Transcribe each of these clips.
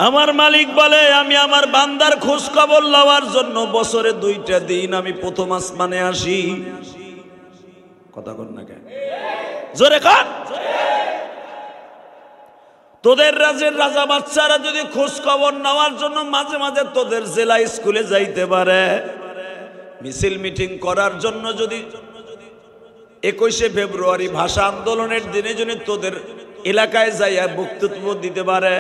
আমার মালিক বলে আমি আমার বান্দার খোঁজ খবর লওয়ার জন্য বছরে 2টা দিন আমি প্রথম আসমানে আসি। কথা কন না কেন? জোরে কান। তোদের রাজের রাজা বাচ্চারা যদি খোঁজ খবর নেওয়ার জন্য মাঝে মাঝে তোদের জেলা স্কুলে যাইতে পারে, মিছিল মিটিং করার জন্য যদি 21শে ফেব্রুয়ারি ভাষা আন্দোলনের দিনে যদি তোদের এলাকায় যাইয়া বক্তব্য দিতে পারে,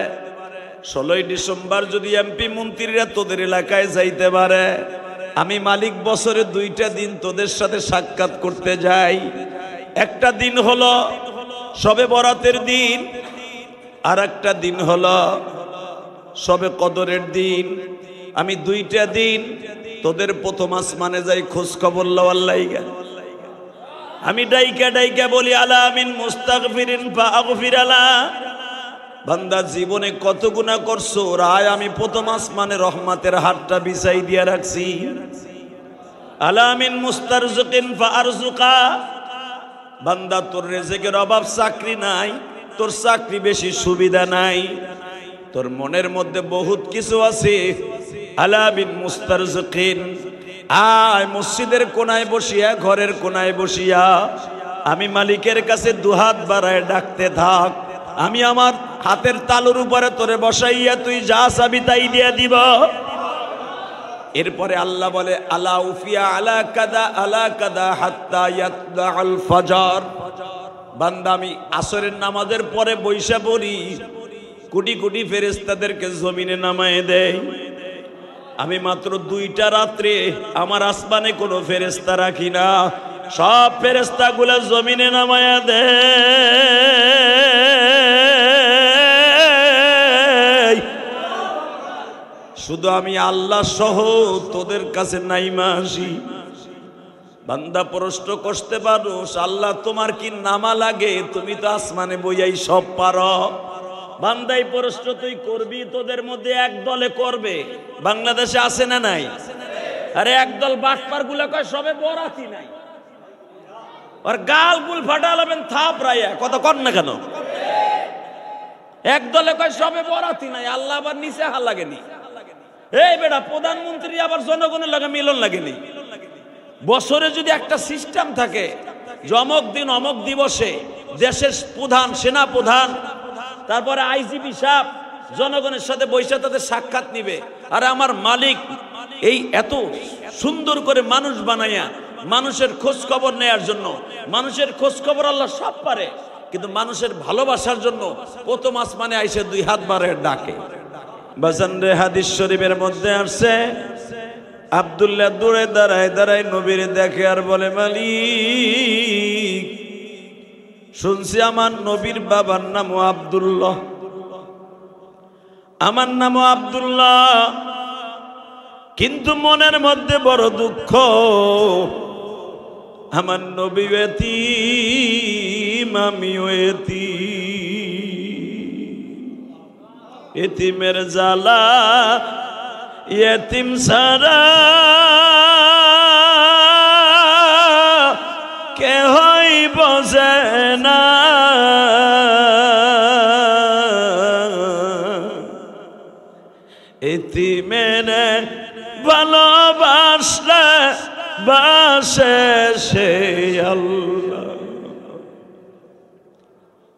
16ই ডিসেম্বর যদি এমপি মন্ত্রীরা তোদের এলাকায় যাইতে পারে, আমি মালিক বছরে 2টা দিন তোদের সাথে সাক্ষাৎ করতে যাই। একটা দিন হলো শবে বরাতের দিন, আর একটা দিন হলো শবে কদরের দিন। আমি 2টা দিন তোদের প্রথম আসমানে যাই খোঁজ খবর লওয়ার লাইগা। আমি ডাইকা ডাইকা বলি আলা আমিন মুস্তাগফিরিন ফাগফির আলা। বান্দা জীবনে কত গুনাহ করছো, রায় আমি প্রথম আসমানে রহমতের হাতটা বিছাই দিয়া রাখছি। আলা আমিন মুস্তারজিকিন ফারজুকা। বান্দা তোর রিজিকের অভাব, চাকরি নাই, তোর চাকরি বেশি সুবিধা নাই, তোর মনের মধ্যে বহুত কিছু আছে। আলা বিন মুস্তারজিকিন, আয় মসজিদের কোনায় বসিয়া, ঘরের কোনায় বসিয়া আমি মালিকের কাছে দুহাত বাড়ায় ডাকতে থাক। আমি আমার হাতের তালুর উপরে তোরে বসাইয়া তুই যা চাবি তাই দিয়া দিব। এরপরে আল্লাহ বলে আলা উফিয়া আলা কাদা হাত্তা ইয়াতলাল ফজর। বান্দা আমি আসরের নামাজের পরে বৈশা পড়ি, কোটি কোটি ফেরেশতাদেরকে জমিনে নামায়ে দেয়। আমি মাত্র 2টা রাত্রে আমার আসমানে কোনো ফেরেশতা রাখি না, সব ফেরেশতাগুলো জমিনে নামায়া দেয়। শুধু আমি আল্লাহ সহ তোদের কাছে নাইমা আসি। বান্দা প্রশ্ন করতে পারো, আল্লাহ তোমার কি নামা লাগে? তুমি তো আসমানে বইয়াই সব পারো। বান্দাই প্রশ্ন তুই করবি, তোদের মধ্যে এক দলে করবে। বাংলাদেশে আছে না নাই? আরে একদল বাটপার গুলা কয় সবে বরাতি নাই, আর গাল গুল ফাটালাবেন থাপ রাইয়া। কত কর না কেন? এক দলে কয় সবে বরাতি নাই, আল্লাহ আবার নিচে হাল লাগেনি। এই বেটা, প্রধানমন্ত্রী আবার জনগণের লাগে মিলন লাগেনি। বছরে যদি একটা সিস্টেম থাকে যে অমক দিন অমক দিবসে দেশের প্রধান, সেনা প্রধান, তারপরে আইজিপি সাহেব জনগণের সাথে বৈশা তাদের সাক্ষাৎ নিবে। আর আমার মালিক এই এত সুন্দর করে মানুষ বানাইয়া মানুষের খোঁজ খবর নেয়ার জন্য, মানুষের খোঁজ খবর আল্লাহ সব পারে, কিন্তু মানুষের ভালোবাসার জন্য প্রথম আসমানে আইসে 2 হাত বাড়ায় ডাকে। বাজান রে, হাদিস শরীফের মধ্যে আসছে আব্দুল্লাহ দূরে দাঁড়ায় দাঁড়ায় নবীর দেখে আর বলে, মালিক শুনছি আমার নবীর বাবার নামও আব্দুল্লাহ, আমার নামও আব্দুল্লাহ, কিন্তু মনের মধ্যে বড় দুঃখ, আমার নবী এতিম, আমিও এতিম। এতিমের জ্বালা এতিম সারা কেহই বোঝে না। এতিমের ভালোবাসলে বাসে সে আল্লাহ।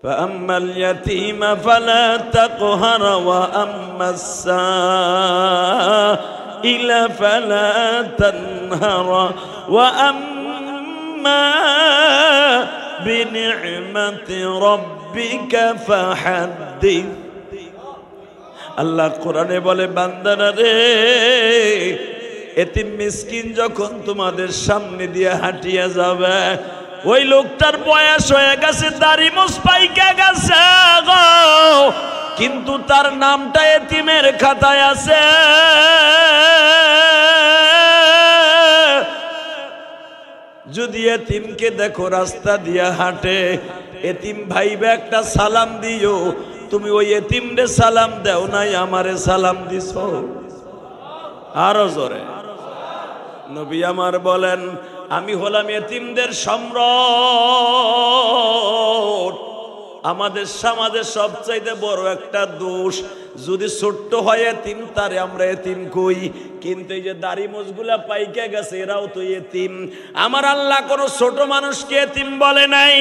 فأما اليتيم فلا تقهر وأما السائل فلا تنهر وأما بنعمة ربك فحدث। আল্লাহ কোরআনে বলে, বান্দারা রে, এতিম মিসকিন যখন তোমাদের সামনে দিয়ে হাঁটিয়া যাবে, ওই লোকটার বয়স হয়ে গেছে, দাড়ি মুছ পাইকা গেছে গো, কিন্তু তার নামটা এতিমের খাতায় আছে। যদি এতিমকে দেখো রাস্তা দিয়া হাঁটে, এতিম ভাইবে একটা সালাম দিও। তুমি ওই এতিমরে সালাম দেও নাই, আমারে সালাম দিছ। আরো জোরে। নবী আমার বলেন, আমি হলাম এতিমদের সম্রাট। আমাদের সমাজে সবচাইতে বড় একটা দোষ, যদি ছোট্ট হয় এতিম তারে আমরা এতিম কই, কিন্তু এই যে দাড়ি মোজগুলা পাইকে গেছে এরাও তো এতিম। আমার আল্লাহ কোনো ছোট মানুষকে এতিম বলে নাই,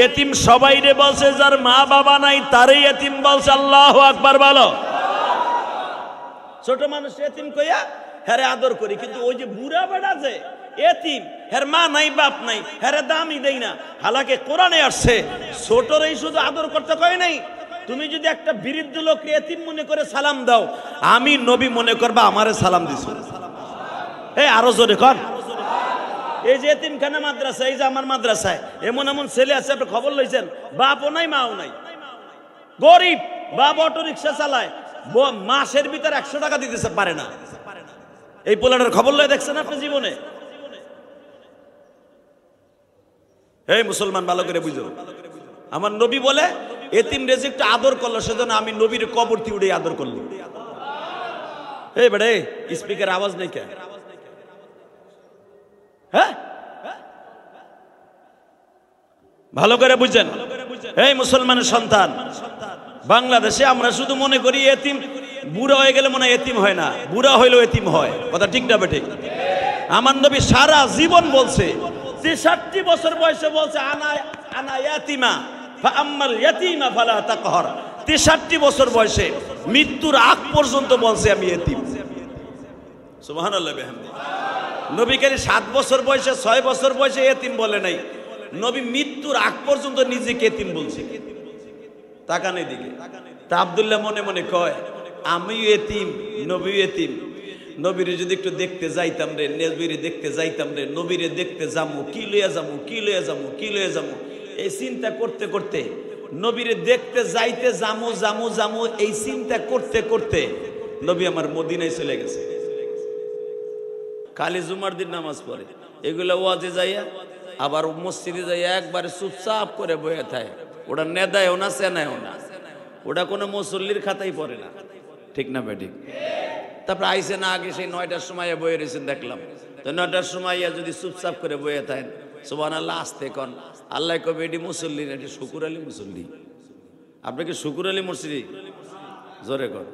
এতিম সবাইরে বলছে, যার মা বাবা নাই তারই এতিম বলছে। আল্লাহু আকবার বলো। ছোট মানুষ এতিম কইয়া হ্যারে আদর করি, কিন্তু ওই যে বুড়া বেড়া যে এতিম, হের মা নাই বাপ নাই, হ্যারে দামই দেই না। হালাকে কোরআনে আসছে ছোটরেই শুধু আদর করতে কয় নাই। তুমি যদি একটা বৃদ্ধ লোককে এতিম মনে করে সালাম দাও, আমি নবী মনে করবা আমারে সালাম দিছো। এই আরো জোরে কর। এই যে এতিমখানা মাদ্রাসা, এই যে আমার মাদ্রাসায় এমন এমন ছেলে আছে, আপনি খবর লইছেন, বাপও নাই মাও নাই, গরিব, বাপ অটো রিক্সা চালায়, মাসের ভিতরে 100 টাকা দিতেছে পারে না। এই পোলাটার খবর লয়ে দেখছেন আপনি জীবনে? এই মুসলমান ভালো করে বুঝো, আমার নবী বলে এতিম রেজিকটা আদর করলো, সেজন্য আমি নবীর কবর থেকে উঠে আদর করলো। এই বেড়ে স্পিকার আওয়াজ নেই কেন? হ্যাঁ, ভালো করে বুঝছেন? এই মুসলমানের সন্তান, বাংলাদেশে আমরা শুধু মনে করি এতিম বুড়া হয়ে গেলে মনে হয় এতিম হয় না, বুড়া হইলেও এতিম হয়। কথা ঠিক না বেঠিক? আমার নবী সারা জীবন বলছে, 63 বছর বয়সে বলছে আনা আনা ইয়াতিমা ফাআম্মাল ইয়াতিমা ফালা তাকহর। 63 বছর বয়সে মৃত্যুর আগ পর্যন্ত বলছে আমি এতিম। সুবহানাল্লাহ বিহামদি। নবী কারী 7 বছর বয়সে 6 বছর বয়সে এতিম বলে নাই, নবী মৃত্যুর আগ পর্যন্ত নিজেকে এতিম বলছে। তাকানে দিকে তা আব্দুল্লাহ মনে মনে কয় আমিও এতিম, নবীও এতিম। নবীরে যদি একটু দেখতে যাইতাম রে, নবীরে দেখতে যাইতাম রে, নবীরে দেখতে যামু, কি লইয়া যামু, কি লইয়া যামু, কি লইয়া যামু, এই চিন্তা করতে করতে নবীরে দেখতে যাইতে যামু যামু যামু, এই চিন্তা করতে করতে নবী আমার মদিনায় চলে গেছে। খালি জুমার দিন নামাজ পড়ে, এগুলো ওয়াজে যাইয়া আবার মসজিদে যাইয়া একবারে চুপচাপ করে বয়ে থাকে। ওটা নেদায়ও না, চেনায়ও না, ওটা কোনো মুসল্লির খাতাই পড়ে না। ঠিক না বেঠিক? তারপরে আইসে না, আগে সেই 9টার সময় বয়ে রয়েছেন দেখলাম, তো 9টার সময় যদি চুপচাপ করে বয়ে থাকেন, সুবহানাল্লাহ আসতে কন, আল্লাহ কবে এটি মুসল্লি না, এটি শুকুর আলী মুসল্লি। আপনি কি শুকুর আলী মুসল্লি? জোরে কর,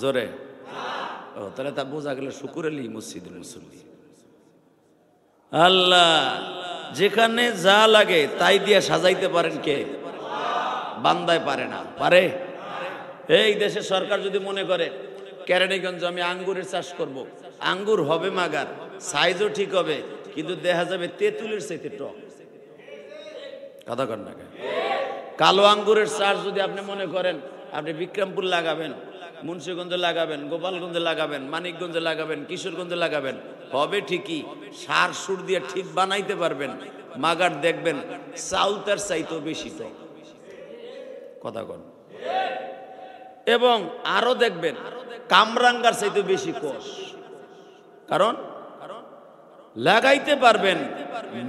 জোরে। ও তাহলে তা বোঝা গেল শুকুর আলী মসজিদের মুসল্লি। আল্লাহ যেখানে যা লাগে তাই দিয়ে সাজাইতে পারেন কে? বান্দায় পারে না, পারে? এই দেশের সরকার যদি মনে করে কেরানীগঞ্জ আমি আঙ্গুরের চাষ করব, আঙ্গুর হবে মাগার, সাইজও ঠিক হবে, কিন্তু দেখা যাবে তেঁতুলের চাইতে টক। কথা কর না? কালো আঙ্গুরের চাষ যদি আপনি মনে করেন আপনি বিক্রমপুর লাগাবেন, মুন্সিগঞ্জে লাগাবেন, গোপালগঞ্জে লাগাবেন, মানিকগঞ্জে লাগাবেন, কিশোরগঞ্জে লাগাবেন, হবে ঠিকই, সার সুর দিয়ে ঠিক বানাইতে পারবেন, মাগার দেখবেন চাউল তার চাইতেও বেশি টক। কথা কন। এবং আরো দেখবেন কামরাঙ্গার চাইতে বেশি কষ, কারণ লাগাইতে পারবেন,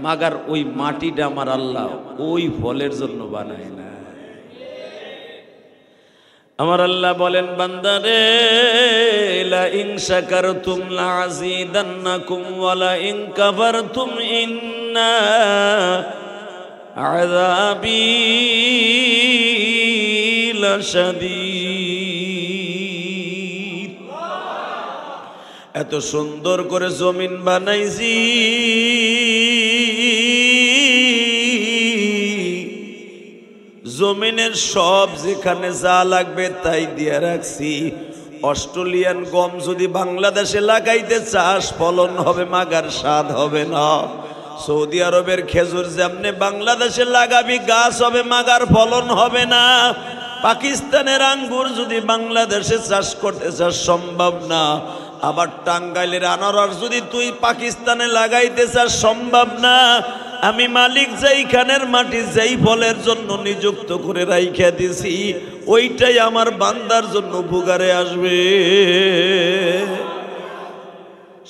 মাগার ওই মাটিটা আমার আল্লাহ ওই ফলের জন্য বানায় না। আমার আল্লাহ বলেন বান্দারে, লা ইন শাকারতুম লাযীদান্নাকুম ওয়া লা ইন কাফারতুম ইন্না আযাবী লাশাদীদ। এত সুন্দর করে জমিন বানাইছি, জমিনের সব যেখানে যা লাগবে তাই দিয়ে রাখছি। অস্ট্রেলিয়ান গম যদি বাংলাদেশে লাগাইতে চাষ, ফলন হবে মাগার স্বাদ হবে না। সৌদি আরবের খেজুর যেমনে বাংলাদেশে লাগাবি গাছ হবে মাগার ফলন হবে না। পাকিস্তানের আঙ্গুর যদি বাংলাদেশে চাষ করতে চাষ সম্ভব না। আবার টাঙ্গাইলের আনারস যদি তুই পাকিস্তানে লাগাইতে চাস সম্ভব না। আমি মালিক যেইখানের মাটি যেই ফলের জন্য নিযুক্ত করে রাইখা দিছি, ওইটাই আমার বান্দার জন্য ভুগারে আসবে।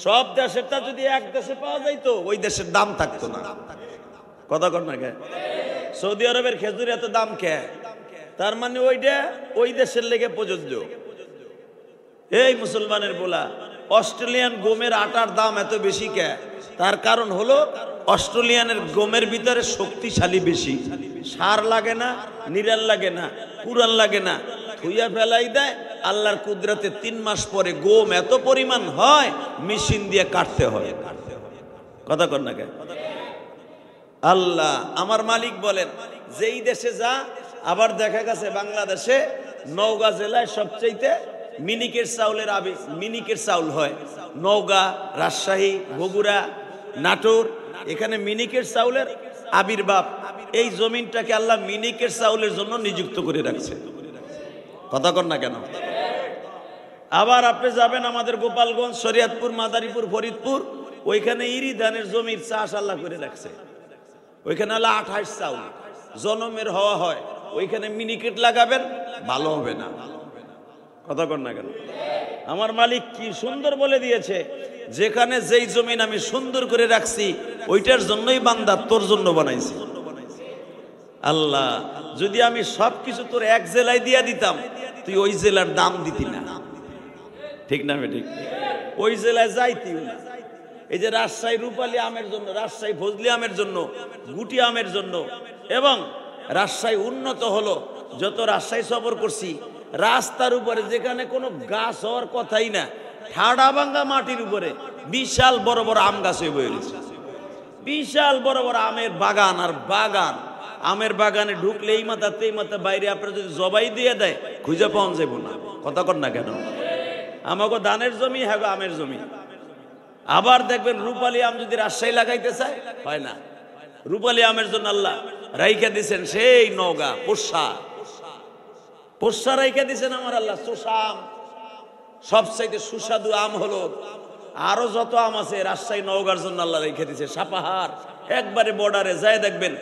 সব দেশেরটা যদি এক দেশে পাওয়া যাইতো, ওই দেশের দাম থাকতো না। কথা কর না কে? সৌদি আরবের খেজুর এত দাম কে? তার মানে ওইটা ওই দেশের লেগে প্রযোজ্য। এই মুসলমানের বলা, অস্ট্রেলিয়ান গমের আটার দাম এত বেশি কে? তার কারণ হলো অস্ট্রেলিয়ানের গমের ভিতরে শক্তিশালী বেশি। সার লাগে না, নিরাল লাগে না, কুড়াল লাগে না, থুইয়া ফেলাই দেয়। আল্লাহর কুদরতে 3 মাস পরে গম এত পরিমাণ হয়, মেশিন দিয়ে কাটতে হয়। কথা কর না কেন? আল্লাহ আমার মালিক বলেন, যেই দেশে যা, আবার দেখা গেছে বাংলাদেশে নওগাঁ জেলায় সবচেয়ে মিনিকেট চাউল হয়। নওগাঁ, রাজশাহী, বগুড়া, নাটোর, এখানে মিনিকেট চাউলের আবির্ভাব। এই জমিনটাকে আল্লাহ মিনিকেট চাউলের জন্য নিযুক্ত করে রাখছে। কথা কর না কেন? আবার আপনি যাবেন আমাদের গোপালগঞ্জ, শরীয়তপুর, মাদারীপুর, ফরিদপুর, ওইখানে ইরি ধানের জমির চাষ আল্লাহ করে রাখছে। ওইখানে আল্লাহ 28 চাউল জনমের হওয়া হয়। ওইখানে মিনিকেট লাগাবেন, ভালো হবে না। কথা কর না কেন? আমার মালিক কি সুন্দর বলে দিয়েছে, যেখানে যেই জমিন আমি সুন্দর করে রাখছি, ওইটার জন্যই বান্দা তোর জন্য বানাইছি। আল্লাহ, যদি আমি সবকিছু তোর এক জেলায় দিয়া দিতাম, তুই ওই জেলার দাম দিতি না। ঠিক না ঠিক? ওই জেলায় যাইতিও না। এই যে রাজশাহী রূপালী আমের জন্য, রাজশাহী ফজলি আমের জন্য, গুটি আমের জন্য, এবং রাজশাহী উন্নত হলো। যত রাজশাহী সফর করছি, রাস্তার উপরে যেখানে কোনো গাছ হওয়ার কথাই না, ঠাড়া ভাঙ্গা মাটির উপরে বিশাল বড় বড় আম গাছ হয়ে বয়ে গেছে। বিশাল বড় বড় আমের বাগান আর বাগান। আমের বাগানে ঢুকলে এই মাথা তেই মাথা, বাইরে আপনার যদি জবাই দিয়ে দেয়, খুঁজে পাওয়া যাবো না। কথা কর না কেন? আমাকে ধানের জমি, হ্যাঁ আমের জমি। আবার দেখবেন রূপালী আম যদি রাজশাহী লাগাইতে চায়, হয় না। রূপালী আমের জন্য আল্লাহ রাইখা দিছেন সেই নওগাঁ, পোষা রাইখা দিছেন আমার আল্লাহ। চোষা আম, সবচাইতে সুস্বাদু আম হলো। আরো যত আম আছে রাজশাহী নওগাঁর জন্য আল্লাহ রেখে দিছে। সাপাহার একবারে বর্ডারে যায় দেখবেন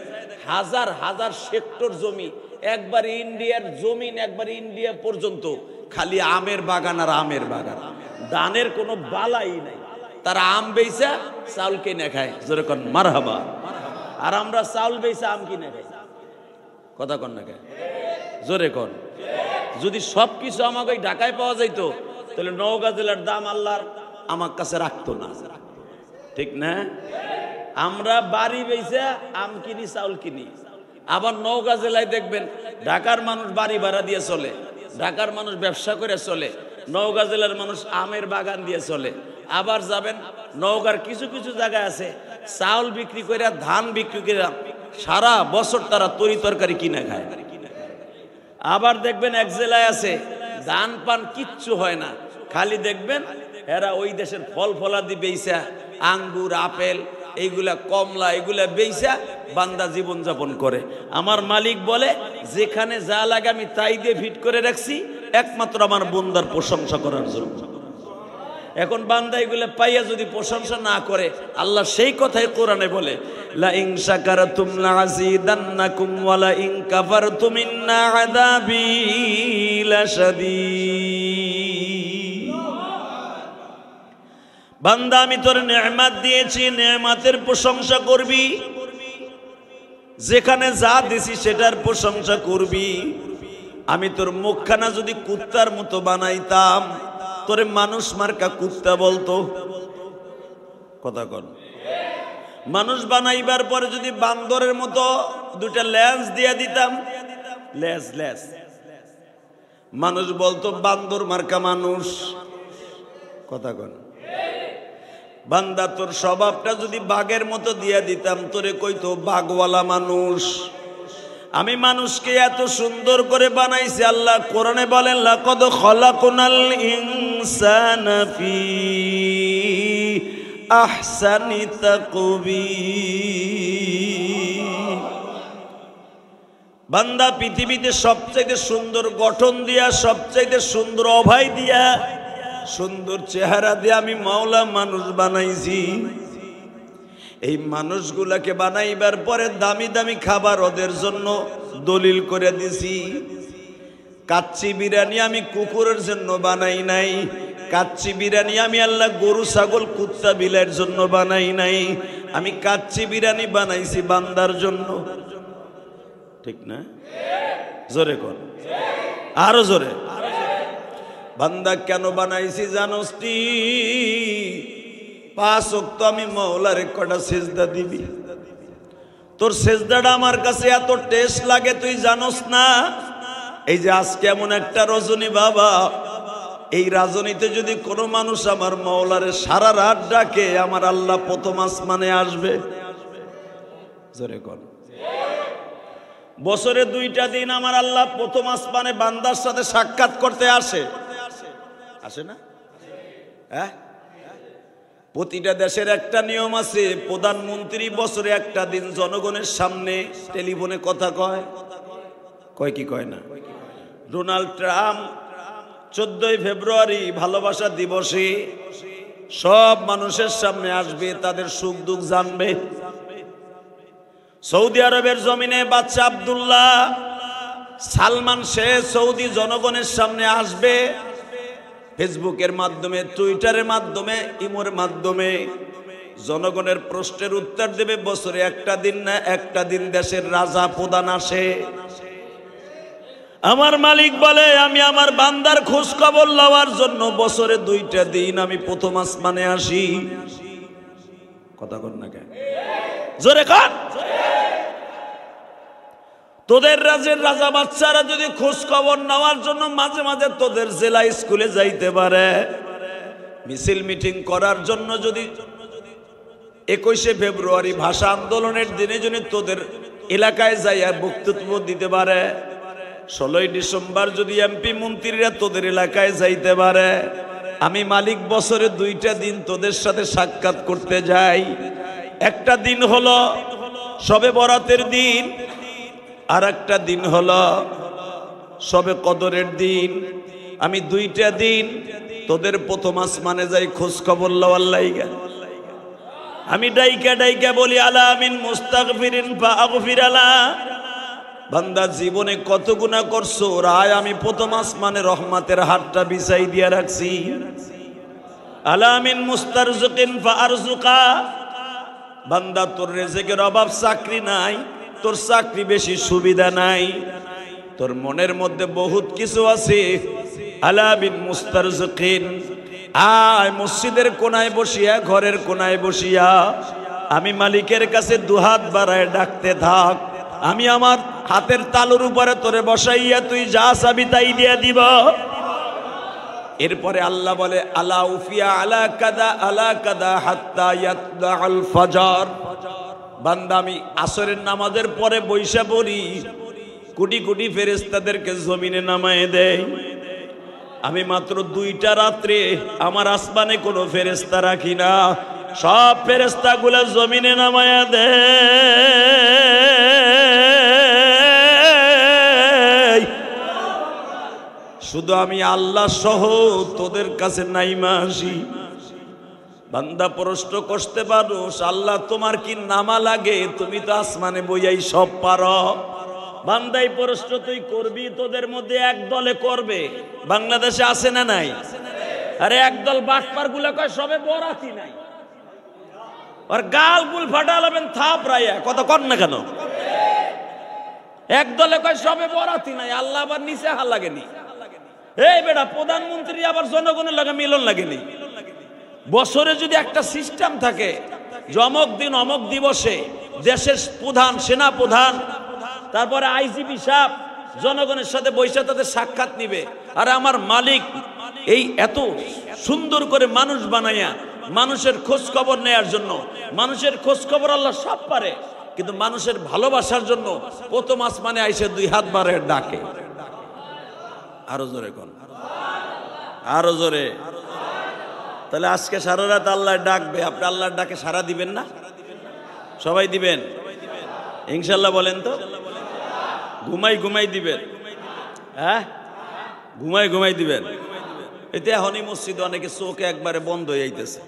হাজার হাজার সেক্টর জমি, একবারে ইন্ডিয়ার জমিন, একবারে ইন্ডিয়া পর্যন্ত খালি আমের বাগান আর আমের বাগান। দানের কোনো বালাই নাই। তারা আম বেচা চাউল কিনে খায়, যেরকম মারহাবা। আর আমরা চাউল বেচা আম কিনে খাই। কথা কন না খায়, জোরে কন। যদি সবকিছু আমাকে ঢাকায় পাওয়া যাইতো, তাহলে নওগাঁ জেলার দাম আল্লাহর আমার কাছে রাখতো না। ঠিক না? আমরা বাড়ি বেচা আম কিনি, চাউল কিনি। আবার নওগাঁ জেলায় দেখবেন ঢাকার মানুষ বাড়ি ভাড়া দিয়ে চলে, ঢাকার মানুষ ব্যবসা করে চলে, নওগাঁ জেলার মানুষ আমের বাগান দিয়ে চলে। আবার যাবেন নওগাঁর কিছু কিছু জায়গায় আছে চাউল বিক্রি করে, ধান বিক্রি করে সারা বছর তারা তরি তরকারি কিনে খায়। আবার দেখবেন এক জেলায় আছে ধান পান কিচ্ছু হয় না, খালি দেখবেন এরা ওই দেশের ফল ফলাদি বেইসা, আঙ্গুর, আপেল, এইগুলা কমলা, এগুলা বেইসা বান্দা জীবন যাপন করে। আমার মালিক বলে, যেখানে যা লাগে আমি তাই দিয়ে ফিট করে রাখছি, একমাত্র আমার বান্দার প্রশংসা করার জন্য। এখন বান্দা এগুলা পাইয়া যদি প্রশংসা না করে, আল্লাহ সেই কথাই কোরআনে বলে, লা ইন শাকারতুম লাযীদান্নাকুম ওয়া লা ইন কাফারতুম ইন্না আযাবী লাশাদীদ। বান্দা আমি তোর নেয়ামত দিয়েছি, নেয়ামতের প্রশংসা করবি। যেখানে যা দিছি সেটার প্রশংসা করবি। আমি তোর মুখখানা যদি কুত্তার মতো বানাইতাম, তোরে মানুষ মার্কা কুত্তা বলতো। কথা কন। মানুষ বানাইবার পরে যদি বান্দরের মতো দুটা লেজ দিয়া দিতাম, লেজ, মানুষ বলতো বান্দর মার্কা মানুষ। কথা কন। বান্দা তোর স্বভাবটা যদি বাঘের মতো দিয়া দিতাম, তোরে কইতো বাঘওয়ালা মানুষ। আমি মানুষকে এত সুন্দর করে বানাইছি। আল্লাহ কোরআনে বলেন, লাকাদ খালাকনাল ইনসানা ফি আহসানি তাকবীর। বান্দা পৃথিবীতে সবচাইতে সুন্দর গঠন দিয়া, সবচাইতে সুন্দর অভয় দিয়া, সুন্দর চেহারা দিয়ে আমি মাওলা মানুষ বানাইছি। এই মানুষগুলাকে বানাইবার পরে দামি দামি খাবার ওদের জন্য দলিল করে দিছি। কাচ্চি বিরিয়ানি আমি কুকুরের জন্য বানাই নাই। কাচ্চি বিরিয়ানি আমি আল্লাহ গরু, ছাগল, কুত্তা, বিলাইয়ের জন্য বানাই নাই। আমি কাচ্চি বিরিয়ানি বানাইছি বান্দার জন্য। ঠিক না? জোরে কর, আরো জোরে। বান্দা কেন বানাইছি জানোস তুই? 5 ওয়াক্ত আমি মাওলারে কটা সিজদা দিবি। তোর সেজদাটা আমার কাছে এত টেস্ট লাগে তুই জানোস না? এই যে আজকে এমন একটা রজনী বাবা, এই রাজনীতে যদি কোনো মানুষ আমার মাওলারে সারা রাত ডাকে, আমার আল্লাহ প্রথম আসমানে আসবে। জোরে কর। বছরে 2টা দিন আমার আল্লাহ প্রথম আসমানে বান্দার সাথে সাক্ষাৎ করতে আসে, আসে না? হ্যাঁ, প্রতিটা দেশের একটা নিয়ম আছে, প্রধানমন্ত্রী বছরে একটা দিন জনগণের সামনে টেলিফোনে কথা কয়, কয় কি কয় না? ডোনাল্ড ট্রাম্প 14 ফেব্রুয়ারি ভালোবাসা দিবসে সব মানুষের সামনে আসবে, তাদের সুখ দুঃখ জানবে। সৌদি আরবের জমিনে বাদশা আব্দুল্লাহ সালমান সে সৌদি জনগণের সামনে আসবে, ফেসবুকের মাধ্যমে, টুইটারের মাধ্যমে, ইমোর মাধ্যমে জনগণের প্রশ্নের উত্তর দেবে। বছরে একটা দিন না, একটা দিন দেশের রাজা প্রধান আসে। আমার মালিক বলে, আমি আমার বান্দার খোঁজ খবর লওয়ার জন্য বছরে 2টা দিন আমি প্রথম আসমানে আসি। কথা কর না কেন? জোরে কর। তোদের রাজের রাজা বাচ্চারা যদি খোঁজ খবর নেওয়ার জন্য মাঝে মাঝে তোদের জেলা স্কুলে যাইতে পারে, মিছিল মিটিং করার জন্য যদি 21শে ফেব্রুয়ারি ভাষা আন্দোলনের দিনে যদি তোদের এলাকায় যাইয়া বক্তব্য দিতে পারে, 16ই ডিসেম্বর যদি এমপি মন্ত্রীরা তোদের এলাকায় যাইতে পারে, আমি মালিক বছরে 2টা দিন তোদের সাথে সাক্ষাৎ করতে যাই। একটা দিন হলো শবে বরাতের দিন, আর একটা দিন হলো শবে কদরের দিন। আমি 2টা দিন তোদের প্রথম আসমানে যাই খোঁজ খবর লওয়ার লাইগা। আমি ডাইকা ডাইকা বলি, আলা আমিন মুস্তাগফিরিন ফাগফির আলা। বান্দা জীবনে কত গুনাহ করছো, রায় আমি প্রথম আসমানে রহমতের হাতটা বিছাই দিয়া রাখছি। আলা আমিন মুস্তারজিকিন ফারজুকা। বান্দা তোর রিজিকের অভাব, চাকরি নাই, তোর চাকরি বেশি সুবিধা নাই, তোর মনের মধ্যে বহুত কিছু আছে। আলা বিন মুস্তারজিকিন, আয় মসজিদের কোনায় বসিয়া, ঘরের কোনায় বসিয়া আমি মালিকের কাছে দুহাত বাড়ায় ডাকতে থাক। আমি আমার হাতের তালুর উপরে তোরে বসাইয়া তুই যা চাবি তাই দিয়া দিব। এরপরে আল্লাহ বলে, আলা উফিয়া আলা কাদা আলা কাদা হাত্তা ইয়াতলাল ফজর। বান্দা আমি আসরের নামাজের পরে বৈশা পড়ি, কোটি কোটি ফেরেশতাদেরকে জমিনে নামায়ে দেয়। আমি মাত্র 2টা রাত্রে আমার আসমানে কোনো ফেরেশতা রাখি না, সব ফেরেশতাগুলো জমিনে নামায়া দেয়। শুধু আমি আল্লাহ সহ তোদের কাছে নাইমা আসি। বান্দা প্রশ্ন করতে পারো, আল্লাহ তোমার কি নামা লাগে? তুমি তো আসমানে বইয়াই সব পারো। বান্দাই প্রশ্ন তুই করবি, তোদের মধ্যে এক দলে করবে। বাংলাদেশে আছে না নাই? আরে একদল বাটপার গুলা কয় সবে বরাতি নাই, আর গাল গুল ফাটালাবেন থাপ রাইয়া, কথা কর না কেন? এক দলে কয় সবে বরাতি নাই, আল্লাহ আবার নিচে হাল লাগেনি। এই বেটা, প্রধানমন্ত্রী আবার জনগণের লাগে মিলন লাগেনি। বছরে যদি একটা সিস্টেম থাকে যে অমক দিন অমক দিবসে দেশের প্রধান, সেনা প্রধান, তারপরে আইজিপি সাহেব জনগণের সাথে বৈশা তাদের সাক্ষাৎ নিবে। আর আমার মালিক এই এত সুন্দর করে মানুষ বানাইয়া মানুষের খোঁজ খবর নেয়ার জন্য, মানুষের খোঁজ খবর আল্লাহ সব পারে, কিন্তু মানুষের ভালোবাসার জন্য প্রথম আসমানে আইসে 2 হাত বাড়ায় ডাকে। আরো জোরে কোন, আরো জোরে। তাহলে আজকে সারা রাত আল্লাহ ডাকবে, আপনি আল্লাহর ডাকে সারা দিবেন না? সবাই দিবেন ইনশাল্লাহ? বলেন তো। ঘুমাই ঘুমাই দিবেন? হ্যাঁ, ঘুমাই ঘুমাই দিবেন। এতে এখনই মসজিদে অনেকে চোখে একবারে বন্ধ হয়ে যাইতেছে,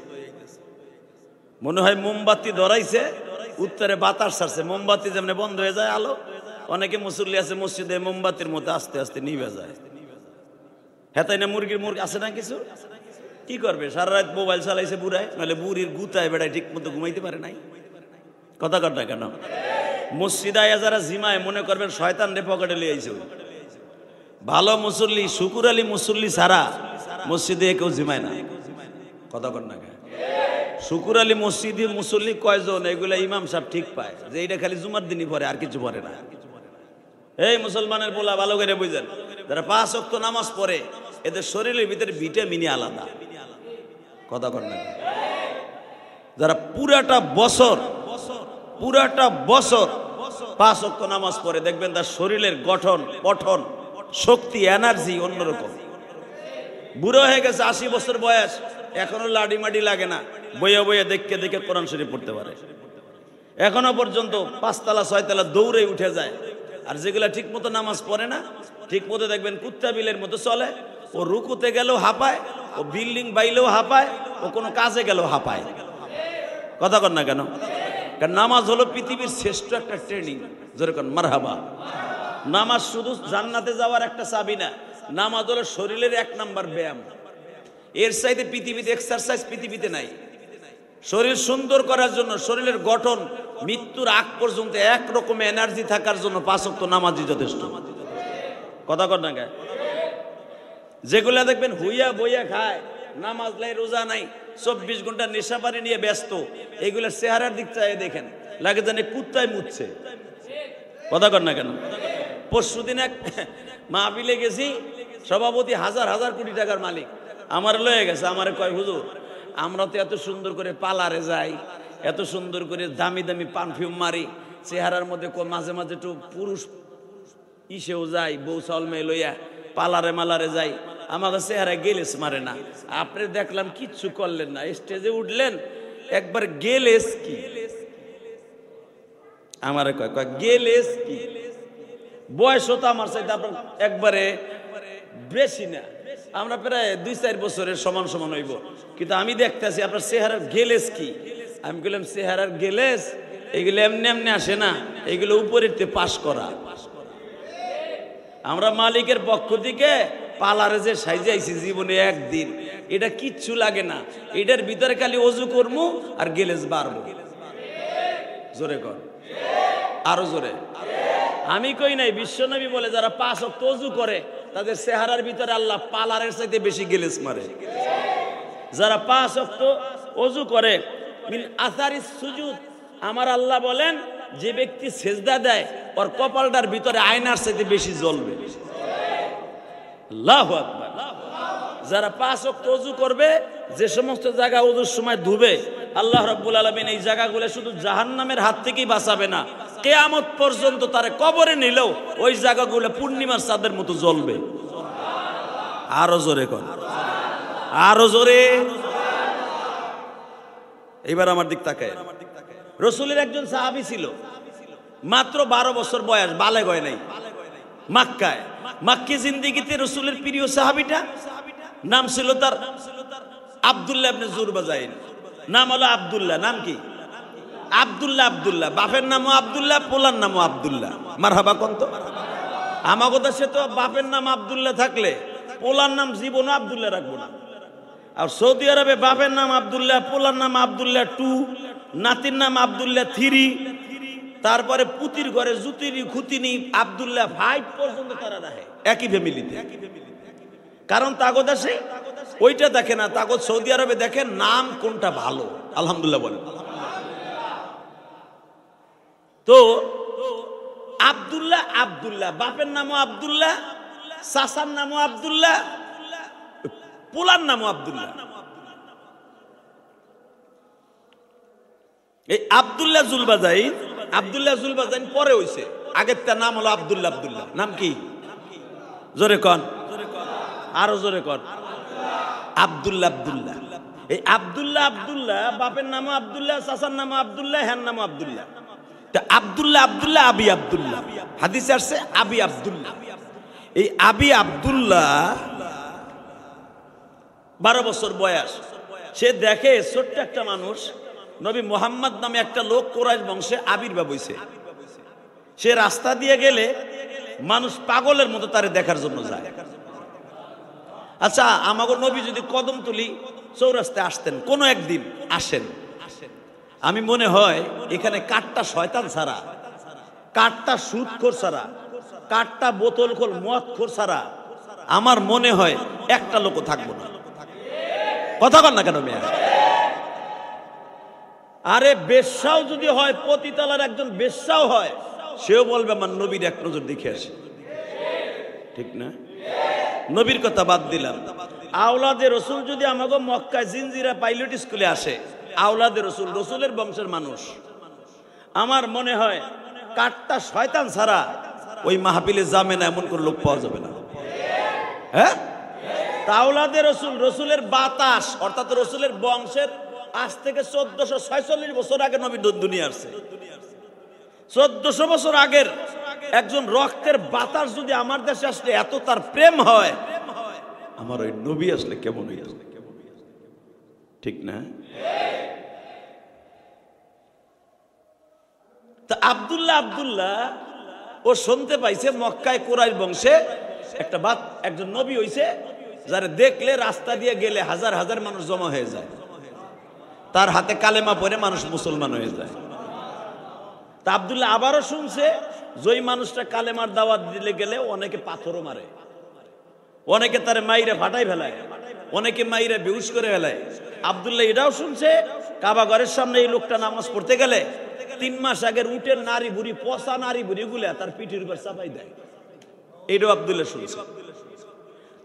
মনে হয় মোমবাতি ধরাইছে, উত্তরে বাতাস ছাড়ছে, মোমবাতি যেমন বন্ধ হয়ে যায় আলো, অনেকে মুসল্লি আছে মসজিদে মোমবাতির মতো আস্তে আস্তে নিভে যায়। হেতাই না মুরগির মুরগি আছে না কিছু, কি করবে? সারা রাত মোবাইল চালাইছে বুড়ায়, নাহলে বুড়ির গুতায় বেড়ায় ঠিক মতো ঘুমাইতে পারে নাই। কথা কর না কেন? মসজিদে আয়া যারা জিমায় মনে করবেন শয়তান রে পকেটে লিয়ে আইছে। ভালো মুসল্লি, শুকুর আলী মুসল্লি ছাড়া মসজিদে কেউ জিমায় না। কথা কর না কেন? শুকুর আলী মসজিদে মুসল্লি কয়জন, এগুলা ইমাম সাহেব ঠিক পায় যে এইটা খালি জুমার দিনই পড়ে, আর কিছু পড়ে না। এই মুসলমানের পোলা ভালো করে বুঝেন, যারা 5 ওয়াক্ত নামাজ পড়ে এদের শরীরের ভিতরে ভিটামিনই আলাদা। কথা কর না, যারা পুরাটা বছর 5 ওয়াক্ত নামাজ পড়ে দেখবেন তার শরীরের গঠন পঠন শক্তি এনার্জি অন্যরকম। বুড়ো হয়ে গেছে, 80 বছর বয়স, এখনো লাডি মাডি লাগে না, বইয়া বইয়া দেখে দেখে কোরআন শরীফ পড়তে পারে। এখনো পর্যন্ত 5 তলা 6 তলা দৌড়ে উঠে যায়। আর যেগুলা ঠিক মতো নামাজ পড়ে না, ঠিক মতো দেখবেন কুত্তা বিলের মতো চলে, ও রুকুতে গেলেও হাঁপায়, ও বিল্ডিং বাইলেও হাঁপায়, ও কোনো কাজে গেলেও হাঁপায়। কথা কর না কেন? কারণ নামাজ হলো পৃথিবীর শ্রেষ্ঠ একটা ট্রেনিং। যেরকম মারহাবা, নামাজ শুধু জান্নাতে যাওয়ার একটা চাবি না, নামাজ হলো শরীরের 1 নাম্বার ব্যায়াম। এর চাইতে পৃথিবীতে এক্সারসাইজ পৃথিবীতে নাই। শরীর সুন্দর করার জন্য, শরীরের গঠন মৃত্যুর আগ পর্যন্ত একরকম এনার্জি থাকার জন্য 5 ওয়াক্ত নামাজই যথেষ্ট। কথা কর না গায়ে, যেগুলা দেখবেন হুইয়া বইয়া খায়, নামাজ নাই রোজা নাই, 24 ঘন্টা নেশাপানি নিয়ে ব্যস্ত, এগুলোর চেহারার দিক চাই দেখেন, লাগে জানে কুত্তায় মুচ্ছে। কথা কর না কেন? পরশুদিন এক মাহফিলে গেছি, সভাপতি হাজার কোটি টাকার মালিক আমার লয়ে গেছে, আমারে কয় হুজুর আমরা তো এত সুন্দর করে পার্লারে যাই, এত সুন্দর করে দামি দামি পারফিউম মারি, চেহারার মধ্যে মাঝে মাঝে একটু পুরুষ ইসেও যাই, বউ চাল মেয়ে লইয়া পার্লারে মালারে যাই, আমাদের চেহারায় গেলেস মারে না। আপনি দেখলাম কিচ্ছু করলেন না, স্টেজে উঠলেন একবার গেলেস কি, আমারে কয় গেলেস কি, বয়স হতো আমার চাইতে আপনার একবারে বেশি না, আমরা প্রায় 2-4 বছরের সমান সমান হইব, কিন্তু আমি দেখতেছি আপনার চেহারার গেলেস কি। আমি বললাম চেহারার গেলেস এগুলো এমনি এমনি আসে না, এগুলো উপরের পাস করা। আমরা মালিকের পক্ষ থেকে পার্লারে যে সাইজাইছি জীবনে একদিন, এটা কিচ্ছু লাগে না, এটার ভিতরে খালি অজু করবো আর গেলেস বাড়বো। জোরে কর, আরো জোরে। আমি কই নাই, বিশ্বনবী বলে যারা 5 ওয়াক্ত ওযু করে তাদের চেহারার ভিতরে আল্লাহ পালারের চাইতে বেশি গেলেস মারে। যারা 5 ওয়াক্ত ওযু করে মিন আসারিস সুজুদ, আমার আল্লাহ বলেন যে ব্যক্তি সেজদা দেয় ওর কপালটার ভিতরে আয়নার চাইতে বেশি জ্বলবে। আল্লাহু আকবার। যারা 5 ওয়াক্ত ওযু করবে, যে সমস্ত জায়গা ওযুর সময় ধুবে, আল্লাহ রাব্বুল আলামিন এই জায়গাগুলো শুধু জাহান্নামের হাত থেকেই বাঁচাবে না, কিয়ামত পর্যন্ত তারে কবরে নিলেও ওই জায়গাগুলো পূর্ণিমার চাঁদের মতো জ্বলবে। আরো জোরে কর, আরো জোরে। এবার আমার দিক তাকায়। রাসূলের একজন সাহাবী ছিল, মাত্র 12 বছর বয়স, বালেগ হয় নাই, মক্কায়। মক্কি জিন্দেগিতে রাসূলের প্রিয় সাহাবীটা নাম ছিল তার আব্দুল্লাহ ইবনে জুরবাজাইন। নাম হলো আব্দুল্লাহ। নাম কি? আব্দুল্লাহ। বাপের নামও আব্দুল্লাহ, পোলার নামও আব্দুল্লাহ। মারহাবা কোন তো। আমাগো দেশে তো বাপের নাম আব্দুল্লাহ থাকলে পোলার নাম জীবনও আব্দুল্লাহ রাখবো না। আর সৌদি আরবে বাপের নাম আব্দুল্লাহ, পোলার নাম আব্দুল্লাহ 2, নাতির নাম আব্দুল্লাহ 3, তারপরে পুতির ঘরে জুতিনি খুতিনি আব্দুল্লাহ 5 পর্যন্ত তারা রাখে একই ফ্যামিলিতে। কারণ তাগো দেশে ওইটা দেখে না, তাগো সৌদি আরবে দেখে নাম কোনটা ভালো। আলহামদুলিল্লাহ বলেন। তো আব্দুল্লাহ বাপের নামও আব্দুল্লাহ, চাচার নামও আব্দুল্লাহ, পোলার নামও আব্দুল্লাহ। এই আব্দুল্লাহ জুলবাজাইন পরে হইছে, আগের তার নাম হলো আব্দুল্লাহ। নাম কি? জোরে কন, আরো জোরে কন। আব্দুল্লাহ। এই আব্দুল্লাহ বাপের নামও আব্দুল্লাহ, চাচার নামও আব্দুল্লাহ, হ্যার নামও আব্দুল্লাহ। আব্দুল্লাহ আবি আব্দুল্লাহ, হাদিসে আসছে আবি আব্দুল্লাহ। এই আবি আব্দুল্লাহ 12 বছর বয়স। সে দেখে ছোট্ট একটা মানুষ, নবী মুহাম্মদ নামে একটা লোক কুরাইশ বংশে আবির্ভাব হইছে। সে রাস্তা দিয়ে গেলে মানুষ পাগলের মতো তারে দেখার জন্য যায়। আচ্ছা, আমাগো নবী যদি কদম তুলি চৌরাস্তায় আসতেন, কোনো একদিন আসেন, আমি মনে হয় এখানে কাঠটা শয়তান ছাড়া, কাঠটা সুদখোর ছাড়া, কাঠটা বোতলখোর মদখোর ছাড়া আমার মনে হয় একটা লোকও থাকবো না। কথা বল না কেন মেয়ে? আরে বেশ্যাও যদি হয়, পতিতালার একজন বেশ্যাও হয়, সেও বলবে আমার নবীর এক নজর দেখে আসি, ঠিক না? নবীর কথা বাদ দিলাম, আওলাদে রসুল যদি আমাকে মক্কায় জিনজিরা পাইলট স্কুলে আসে, আওলাদে রসুল, রসুলের বংশের মানুষ, আমার মনে হয় কাটটা শয়তান ছাড়া ওই মাহফিলে যাবে না এমন কোন লোক পাওয়া যাবে না। হ্যাঁ, আওলাদে রসুল, রসুলের বাতাস, অর্থাৎ রসুলের বংশের আজ থেকে 1446 বছর আগে নবী দুনিয়া আসছে। 1400 বছর আগের একজন রক্তের বাতাস যদি আমার দেশে আসলে এত তার প্রেম হয়, আমার ওই নবী আসলে কেমন হইতো, ঠিক না? তা আব্দুল্লাহ ও শুনতে পাইছে মক্কায় কুরাইশ বংশে একজন নবী হইছে, যারা দেখলে রাস্তা দিয়ে গেলে হাজার হাজার মানুষ জমা হয়ে যায়, তার হাতে কালেমা পড়ে মানুষ মুসলমান হয়ে যায়। তা আব্দুল্লাহ আবারও শুনছে যেই মানুষটা কালেমার দাওয়াত দিলে গেলে অনেকে পাথরও মারে, অনেকে তার মাইরে ফাটাই ফেলায়, অনেকে মাইরে বেহুশ করে ফেলায়। আব্দুল্লাহ এটাও শুনছে কাবা ঘরের সামনে এই লোকটা নামাজ পড়তে গেলে 3 মাস আগের উটের নারী বুড়ি, পচা নারী বুড়ি গুলা তার পিঠের উপর চাপাই দেয়, এটাও আব্দুল্লাহ শুনছে।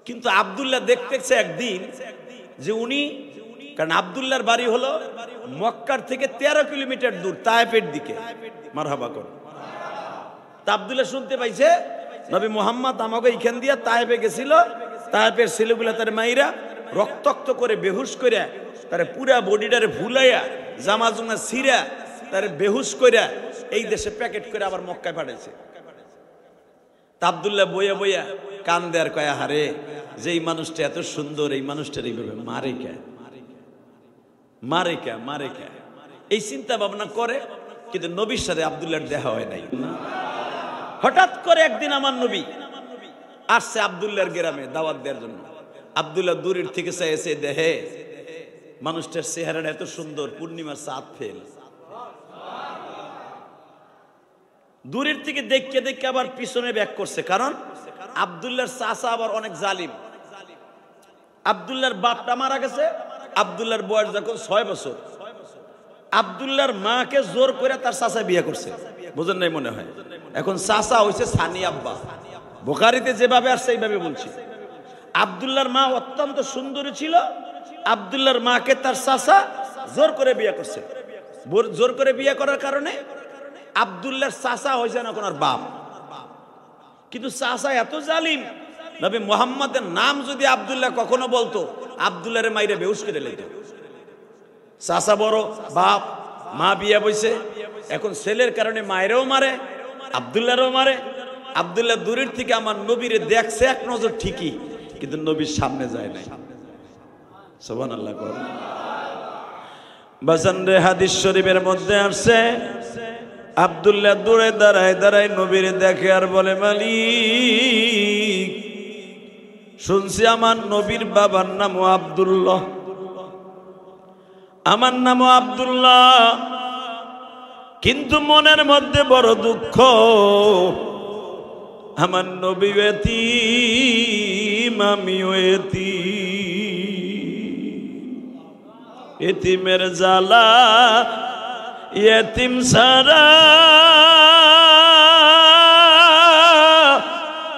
কিন্তু আব্দুল্লাহ দেখতেছে একদিন যে উনি, কারণ আব্দুল্লাহর বাড়ি হলো মক্কার থেকে 13 কিলোমিটার দূর তায়েফের দিকে, মারহাবা কর। তা আব্দুল্লাহ শুনতে পাইছে নবী মুহাম্মদ আমাকে এখান দিয়া তায়েফে গেছিল, তায়েফের ছেলেগুলা তার মাইরা রক্তাক্ত করে বেহুশ করে তার পুরা বডিটারে ভুলাইয়া জামা জুমা ছিঁড়া তার বেহুশ করে এই দেশে প্যাকেট করে আবার মক্কায় পাঠাইছে। তা আব্দুল্লাহ বইয়া বইয়া কান দেয়ার কয়া, হারে যেই মানুষটা এত সুন্দর, এই মানুষটার এইভাবে মারে কে, এই চিন্তা ভাবনা করে। কিন্তু নবীর সাথে আব্দুল্লাহর দেখা হয় নাই। হঠাৎ করে একদিন আমার নবী আসছে আব্দুল্লাহর গ্রামে দাওয়াত দেওয়ার জন্য। আব্দুল্লাহ দূরের থেকে চাইছে, দেহে মানুষটার চেহারাটা এত সুন্দর, পূর্ণিমার চাঁদ ফেল। দূরের থেকে দেখে দেখে আবার পিছনে ব্যাক করছে, কারণ আব্দুল্লাহর চাচা আবার অনেক জালিম। আব্দুল্লাহর বাপটা মারা গেছে, আব্দুল্লাহর বয়স যখন 6 বছর, আব্দুল্লাহর মাকে জোর করে তার চাচা বিয়ে করছে, বুঝেন নাই মনে হয়। এখন চাচা হইছে সানি আব্বা, বুখারীতে যেভাবে আসছে এইভাবে বলছি। আব্দুল্লাহর মা অত্যন্ত সুন্দরী ছিল, আব্দুল্লাহর মাকে তার চাচা জোর করে বিয়ে করছে। জোর করে বিয়ে করার কারণে আব্দুল্লাহর চাচা হয়েছে না কোন বাপ। কিন্তু চাচা এত জালিম, নবী মুহাম্মদের নাম যদি আব্দুল্লাহ কখনো বলতো, আব্দুল্লাহরে মাইরে বেহুশ করে লইত। চাচা বড়, বাপ, মা বিয়ে বইছে, এখন ছেলের কারণে মায়েরও মারে, আব্দুল্লাহরও মারে। আব্দুল্লাহ দূরের থেকে আমার নবীরে দেখছে এক নজর ঠিকই, কিন্তু নবীর সামনে যায় নাই। সুবহানাল্লাহ। বাজান রে, হাদিস শরীফের মধ্যে আসছে আব্দুল্লাহ দূরে দাঁড়ায় দাঁড়ায় নবীরে দেখে আর বলে, মালিক শুনছি আমার নবীর বাবার নামও আব্দুল্লাহ, আমার নামও আব্দুল্লাহ, কিন্তু মনের মধ্যে বড় দুঃখ, আমার নবী এতিম, আমিও এতিমের জ্বালা, এতিম সারা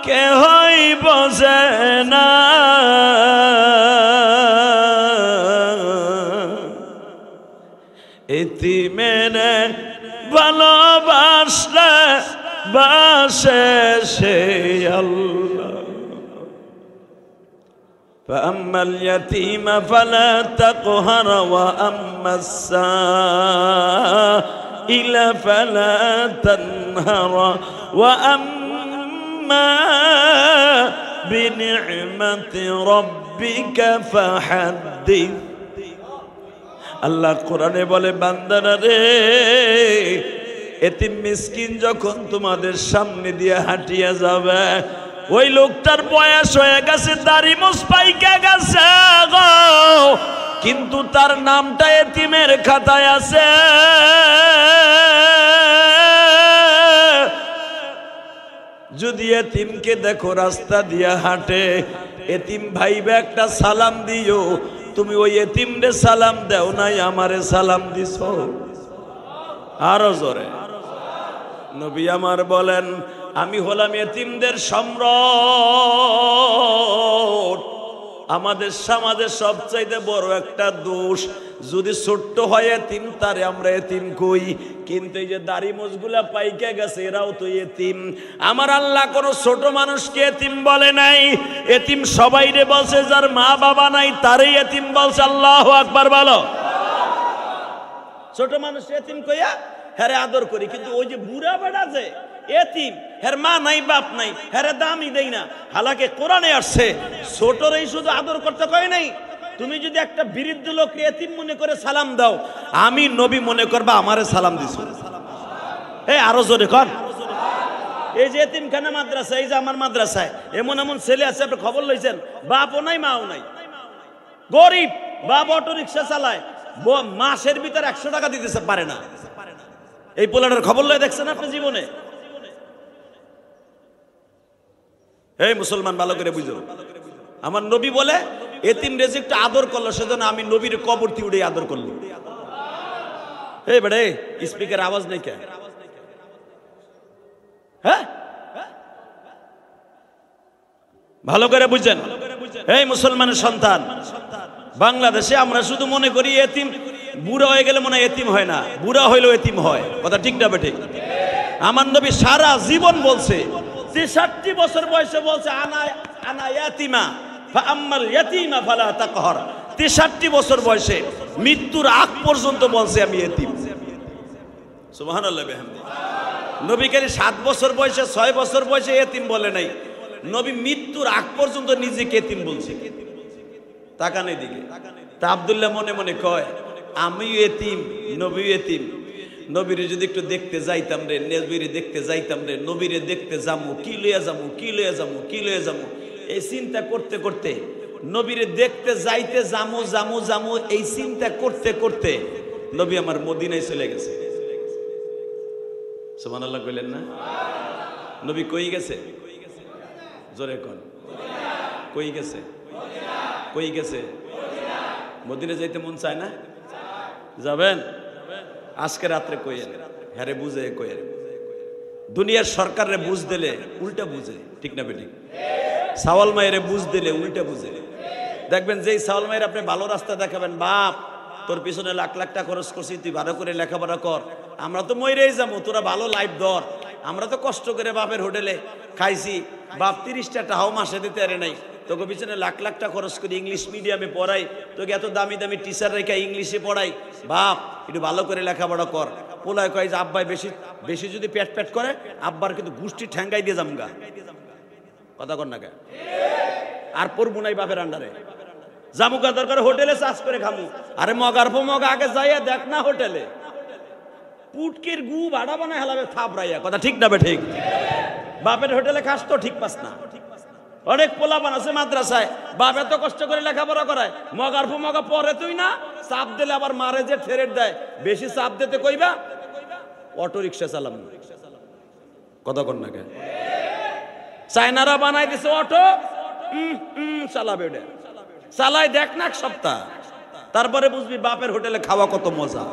কেহই বসে না, এতিমের ভালোবাসলে বাসে সে আল্লাহ। فأما اليتيم فلا تقهر وأما السائل فلا تنهر وأما بنعمة ربك فحدث। আল্লাহ কোরআনে বলে, বান্দারা রে, এতিম মিসকিন যখন তোমাদের সামনে দিয়ে হাঁটিয়া যাবে, ওই লোকটার বয়স হয়ে গেছে, দাড়ি মুছ পাইকা গেছে গো, কিন্তু তার নামটা এতিমের খাতায় আছে। যদি এতিমকে দেখো রাস্তা দিয়া হাঁটে, এতিম ভাইবে একটা সালাম দিও, তুমি ওই এতিমরে সালাম দেও নাই, আমারে সালাম দিছো। আরো জোরে। নবী আমার বলেন, আমি হলাম এতিমদের সম্রাট। আমাদের সমাজে সবচাইতে বড় একটা দোষ, যদি ছোট্ট হয় এতিম তারে আমরা এতিম কই, কিন্তু এই যে দাড়ি মোজগুলা পাইকে গেছে এরাও তো এতিম। আমার আল্লাহ কোন ছোট মানুষকে এতিম বলে নাই, এতিম সবাই রে বলছে, যার মা বাবা নাই তারই এতিম বলছে। আল্লাহু আকবার বলো। ছোট মানুষ এতিম কইয়া হ্যারে আদর করি, কিন্তু ওই যে বুড়া বেড়া যে এতিম, হের মা নাই বাপ নাই, হ্যারে দামই দেই না। হালাকে কোরআনে আসছে ছোটরেই শুধু আদর করতে কয় নাই, তুমি যদি একটা বৃদ্ধ লোককে এতিম মনে করে সালাম দাও, আমি নবী মনে করবা আমারে সালাম দিছো। এই আরো জোরে কর। এই যে এতিমখানা মাদ্রাসা, এই যে আমার মাদ্রাসায় এমন এমন ছেলে আছে, আপনি খবর লইছেন, বাপও নাই মাও নাই, গরিব, বাপ অটো রিক্সা চালায়, মাসের ভিতরে 100 টাকা দিতেছে পারে না। এই পোলাটার খবর লয়ে দেখছেন আপনি জীবনে? এই মুসলমান ভালো করে বুঝো, আমার নবী বলে এতিম রেজে একটু আদর করলো, সেজন্য আমি নবীর কবরটি উড়ে আদর করলো। এই বেড়ে স্পিকার আওয়াজ নেই কেন? হ্যাঁ, ভালো করে বুঝেন। এই মুসলমানের সন্তান, বাংলাদেশে আমরা শুধু মনে করি এতিম বুড়া হয়ে গেলে মনে হয় এতিম হয় না, বুড়া হইলেও এতিম হয়। কথা ঠিক না বেঠিক? আমার নবী সারা জীবন বলছে, 63 বছর বয়সে বলছে, আনা আনা ইয়াতিমা ফাআম্মাল ইয়াতিমা ফালা তাকহার। 63 বছর বয়সে মৃত্যুর আগ পর্যন্ত বলছে আমি এতিম। সুবহানাল্লাহ বিহামদি। নবী কারী 7 বছর বয়সে 6 বছর বয়সে এতিম বলে নাই, নবী মৃত্যুর আগ পর্যন্ত নিজেকে এতিম বলছে। তাকান এদিকে। তা আব্দুল্লাহ মনে মনে কয়, আমিও এতিম, নবীও এতিম। নবীরে যদি একটু দেখতে যাইতাম রে, নবীরে দেখতে যাইতাম রে, নবীরে দেখতে যামু, কি লইয়া যামু, কি লইয়া যামু, কি লইয়া যামু, এই চিন্তা করতে করতে, নবীরে দেখতে যাইতে যামু যামু যামু, এই চিন্তা করতে করতে নবী আমার মদিনায় চলে গেছে। সুবহানাল্লাহ কইলেন না? নবী কই গেছে? জোরে কোন। কই গেছে? কই গেছে? মদিনা যাইতে মন চায় না? যাবেন? আজকে রাত্রে কইয়েন, হ্যারে বুঝে কইয়েন। দুনিয়ার সরকারে বুঝ দিলে উল্টা বুঝে, ঠিক না বেঠিক? সাওয়াল মায়ের বুঝ দিলে উল্টা বুঝে। দেখবেন যেই সাওয়াল মায়ের আপনি ভালো রাস্তা দেখাবেন, বাপ তোর পিছনে লাখ লাখ টাকা খরচ করছি, তুই ভালো করে লেখাপড়া কর, আমরা তো মইরেই যাবো, তোরা ভালো লাইফ ধর, আমরা তো কষ্ট করে বাপের হোটেলে খাইছি, বাপ 30টা টাকাও মাসে দিতে পারে নাই, তোকে পিছনে লাখ লাখ টাকা খরচ করি, ইংলিশ মিডিয়ামে পড়াই, তোকে এত দামি দামি টিচার রেখে ইংলিশে পড়াই, বাপ একটু ভালো করে লেখাপড়া কর। পোলায় কয় যে আব্বাই বেশি বেশি যদি পেট পেট করে, আব্বার কিন্তু গুষ্টি ঠ্যাঙ্গাই দিয়ে যামগা। কথা কর না কে? আর পড়বো নাই বাপের আন্ডারে, জামুকা দরকার হোটেলে চাষ করে খামু। আরে মগার পর মগা আগে যাইয়া দেখ না হোটেলে পুটকির গু ভাড়া বানায় হেলাবে থাপড়াইয়া। কথা ঠিক না বে ঠিক? বাপের হোটেলে খাস তো ঠিক পাস না। অনেক পোলাপান আছে মাদ্রাসায়, বাপ এত কষ্ট করে লেখাপড়া করায়, মগার পর মগা পরে তুই না, চাপ দিলে আবার মারে যে ঠেরেট দেয়, বেশি চাপ দিতে কইবা অটো রিক্সা চালাম। কথা কর না কে? চায়নারা বানাই দিছে অটো, চালাবে ওটা, চালাই দেখ না এক সপ্তাহ, তারপরে বুঝবি বাপের হোটেলে খাওয়া কত মজা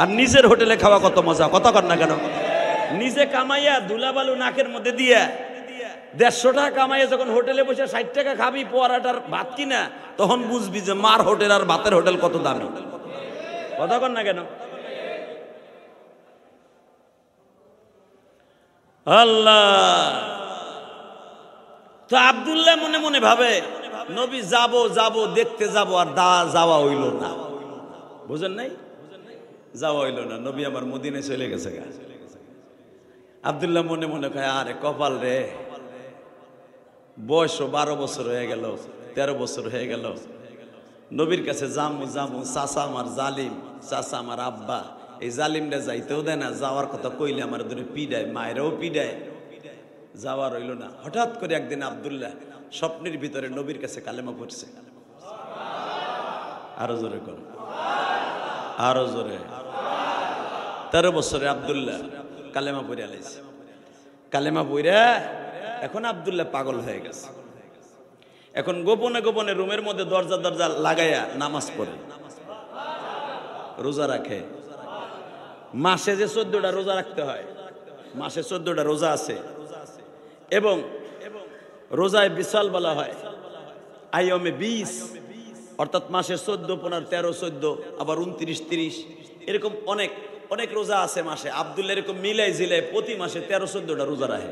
আর নিজের হোটেলে খাওয়া কত মজা। কথা কর না কেন? নিজে কামাইয়া ধুলাবালু নাকের মধ্যে দিয়া 150 টাকা কামাইয়া যখন হোটেলে বসে 60 টাকা খাবি পোয়ারাটার ভাত কিনা, তখন বুঝবি যে মার হোটেল আর ভাতের হোটেল কত দামি। কথা কর না কেন? আল্লাহ। তো আব্দুল্লাহ মনে মনে ভাবে, নবী যাব যাব দেখতে যাব, আর যাওয়া হইল না। বুঝেন নাই? যাওয়া হইল না, নবী আমার মদিনায় চলে গেছে। আব্দুল্লাহ মনে মনে কয়, আরে কপাল রে, বয়স 12 বছর হয়ে গেল, 13 বছর হয়ে গেল, নবীর কাছে জামু জামু, চাচা আমার জালিম, চাচা আমার আব্বা, এই জালিমটা যাইতেও দেয় না, যাওয়ার কথা কইলে আমার ধরে পিডায়, মায়েরাও পিডায়, যাওয়া রইল না। হঠাৎ করে একদিন আব্দুল্লাহ স্বপ্নের ভিতরে নবীর কাছে কালেমা পড়ছে। আরো জোরে কর, আরো জোরে। 13 বছরে আব্দুল্লাহ কালেমা পড়ে আলাইছে। কালেমা পড়ে এখন আব্দুল্লাহ পাগল হয়ে গেছে। এখন গোপনে গোপনে রুমের মধ্যে দরজা দরজা লাগাইয়া নামাজ পড়ে, রোজা রাখে, মাসে যে 14টা রোজা রাখতে হয়, মাসে 14টা রোজা আছে, এবং রোজায় বিশাল বলা হয় আইয়মে 20, অর্থাৎ মাসে 14, 15, 13, 14, আবার 29, 30, এরকম অনেক অনেক রোজা আছে মাসে। আব্দুল্লাহ এরকম মিলাই জিলাই প্রতি মাসে 13, 14টা রোজা রাখে।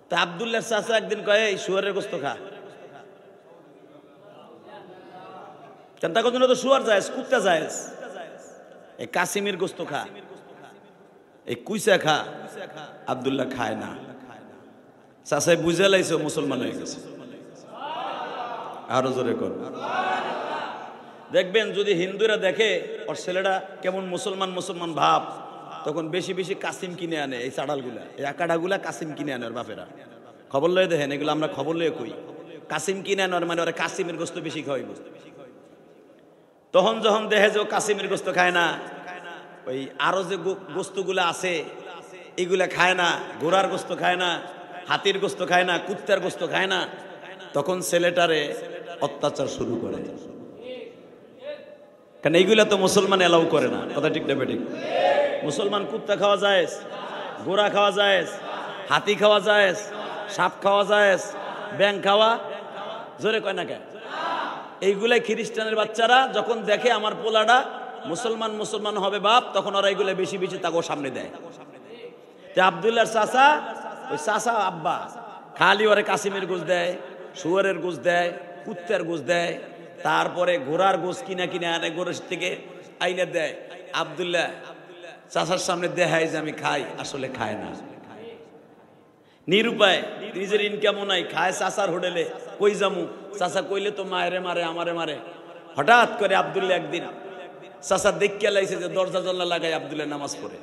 তা আব্দুল্লাহর চাচা একদিন কয়, এই শুয়ারের গোস্ত খা। কেন তা কত তো শুয়ার যায়, কুত্তা যায়, এই কাসিমের গোস্ত খা, এই কুইসা খা। আব্দুল্লাহ খায় না। চাচাই বুঝে লাইছে মুসলমান হয়ে গেছে। আরো জোরে কর। দেখবেন যদি হিন্দুরা দেখে ওর ছেলেটা কেমন মুসলমান মুসলমান ভাব, তখন বেশি বেশি কাসিম কিনে আনে, এই চাড়ালগুলা, এই আকাডাগুলা কাসিম কিনে আনে ওর বাপেরা। খবর লয়ে দেখেন, এগুলো আমরা খবর লয়ে কই। কাসিম কিনে আনে ওর, মানে ওরা কাসিমের গোস্ত বেশি খাওয়াইব। তখন যখন দেখে যে ও কাসিমের গোস্ত খায় না, ওই আরো যে গোস্তগুলা আছে এগুলা খায় না, ঘোড়ার গোস্ত খায় না, হাতির গোস্ত খায় না, কুত্তার গোস্ত খায় না, তখন ছেলেটারে অত্যাচার শুরু করে। কারণ এইগুলা তো মুসলমান এলাও করে না। কথা ঠিক না বেঠিক? মুসলমান কুত্তা খাওয়া যায়, ঘোড়া খাওয়া যায়, হাতি খাওয়া যায়, সাপ খাওয়া যায়, ব্যাং খাওয়া, জোরে কয় না কে? এইগুলাই খ্রিস্টানের বাচ্চারা যখন দেখে আমার পোলাটা মুসলমান মুসলমান হবে বাপ, তখন ওরা এইগুলা বেশি বেশি তাকে সামনে দেয়। আব্দুল্লাহর চাচা, ওই চাচা আব্বা খালি ওরে কাসিমের গোশ দেয়, শুয়ারের গোশ দেয়, কুত্তার গোশ দেয়, তারপরে ঘোড়ার গোশ কিনা কিনে আনে, গোরের থেকে আইনে দেয়। আব্দুল্লাহ চাচার সামনে দেখায় যে আমি খাই, আসলে খায় না, নিরুপায়, নিজের ইনকামও নাই, খায় চাচার হোটেলে। কই যামু, চাচা কইলে তো মায়েরে মারে, আমারে মারে। হঠাৎ করে আব্দুল্লাহ একদিন চাচা দেখে লাইছে যে দরজা জানলা লাগাই আব্দুল্লাহ নামাজ পড়ে।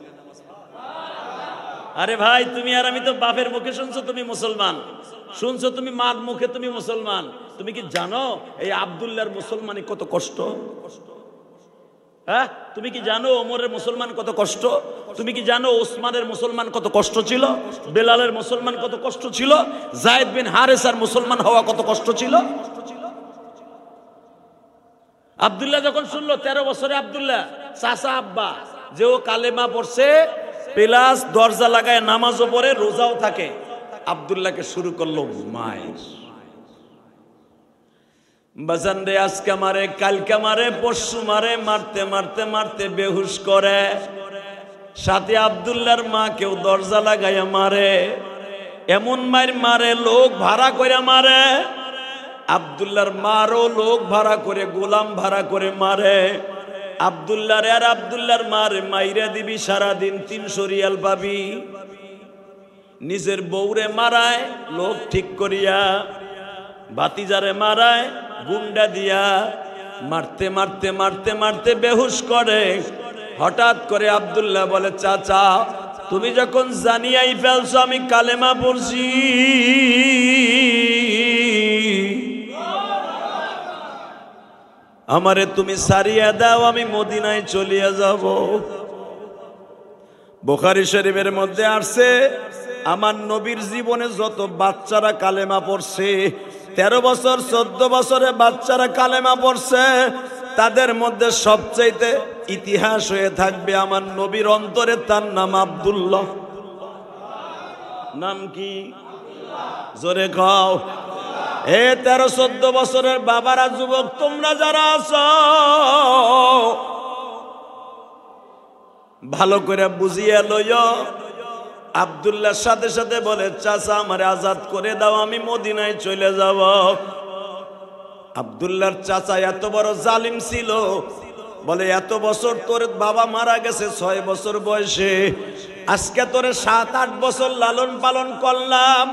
আরে ভাই, তুমি আর আমি তো বাপের মুখে শুনছো তুমি মুসলমান, শুনছো তুমি মার মুখে তুমি মুসলমান। তুমি কি জানো এই আব্দুল্লাহর মুসলমানি কত কষ্ট? হ্যাঁ, তুমি কি জানো ওমরের মুসলমান কত কষ্ট? তুমি কি জানো ওসমানের মুসলমান কত কষ্ট ছিল? বেলালের মুসলমান কত কষ্ট ছিল? যায়েদ বিন হারেসার মুসলমান হওয়া কত কষ্ট ছিল? আব্দুল্লাহ যখন শুনলো 13 বছরে আব্দুল্লাহ চাচা আব্বা যে ও কালেমা পড়ছে, প্লাস দরজা লাগায় নামাজও পড়ে, রোজাও থাকে, আব্দুল্লাহকে শুরু করলো মায়ের। বাজান রে, আজকে মারে, কালকে মারে, পরশু মারে, মারতে মারতে মারতে বেহুশ করে। সাথে আব্দুল্লাহর মা কেউ দরজা লাগাইয়া মারে, এমন মার মারে লোক ভাড়া করে মারে। আব্দুল্লাহর মারও লোক ভাড়া করে, গোলাম ভাড়া করে মারে। আব্দুল্লাহর আর আব্দুল্লাহর মারে মাইরা দিবি সারাদিন 300 রিয়াল পাবি। নিজের বউরে মারায় লোক ঠিক করিয়া, ভাতিজারে মারায় গুন্ডা দিয়া, মারতে মারতে মারতে মারতে বেহুশ করে। হঠাৎ করে আব্দুল্লাহ বলে, চাচা তুমি যখন জানিয়াই ফেলছো আমি কালেমা পড়ছি, আমারে তুমি সারিয়া দাও, আমি মদিনায় চলিয়া যাব। বুখারী শরীফের মধ্যে আসছে, আমার নবীর জীবনে যত বাচ্চারা কালেমা পড়ছে, 13 বছর 14 বছরে বাচ্চারা কালেমা পড়ছে, তাদের মধ্যে সবচাইতে ইতিহাস হয়ে থাকবে আমার নবীর অন্তরে, তার নাম আব্দুল্লাহ। নাম কি? জোরে খাও। এ 13-14 বছরের বাবারা, যুবক তোমরা যারা আছো, ভালো করে বুঝিয়ে লইও। আব্দুল্লাহর সাথে সাথে বলে, চাচা আমারে আজাদ করে দাও, আমি মদিনায় চলে যাব। আব্দুল্লাহর চাচা এত বড় জালিম ছিল, বলে এত বছর তোর বাবা মারা গেছে 6 বছর বয়সে, আজকে তোরে 7-8 বছর লালন পালন করলাম,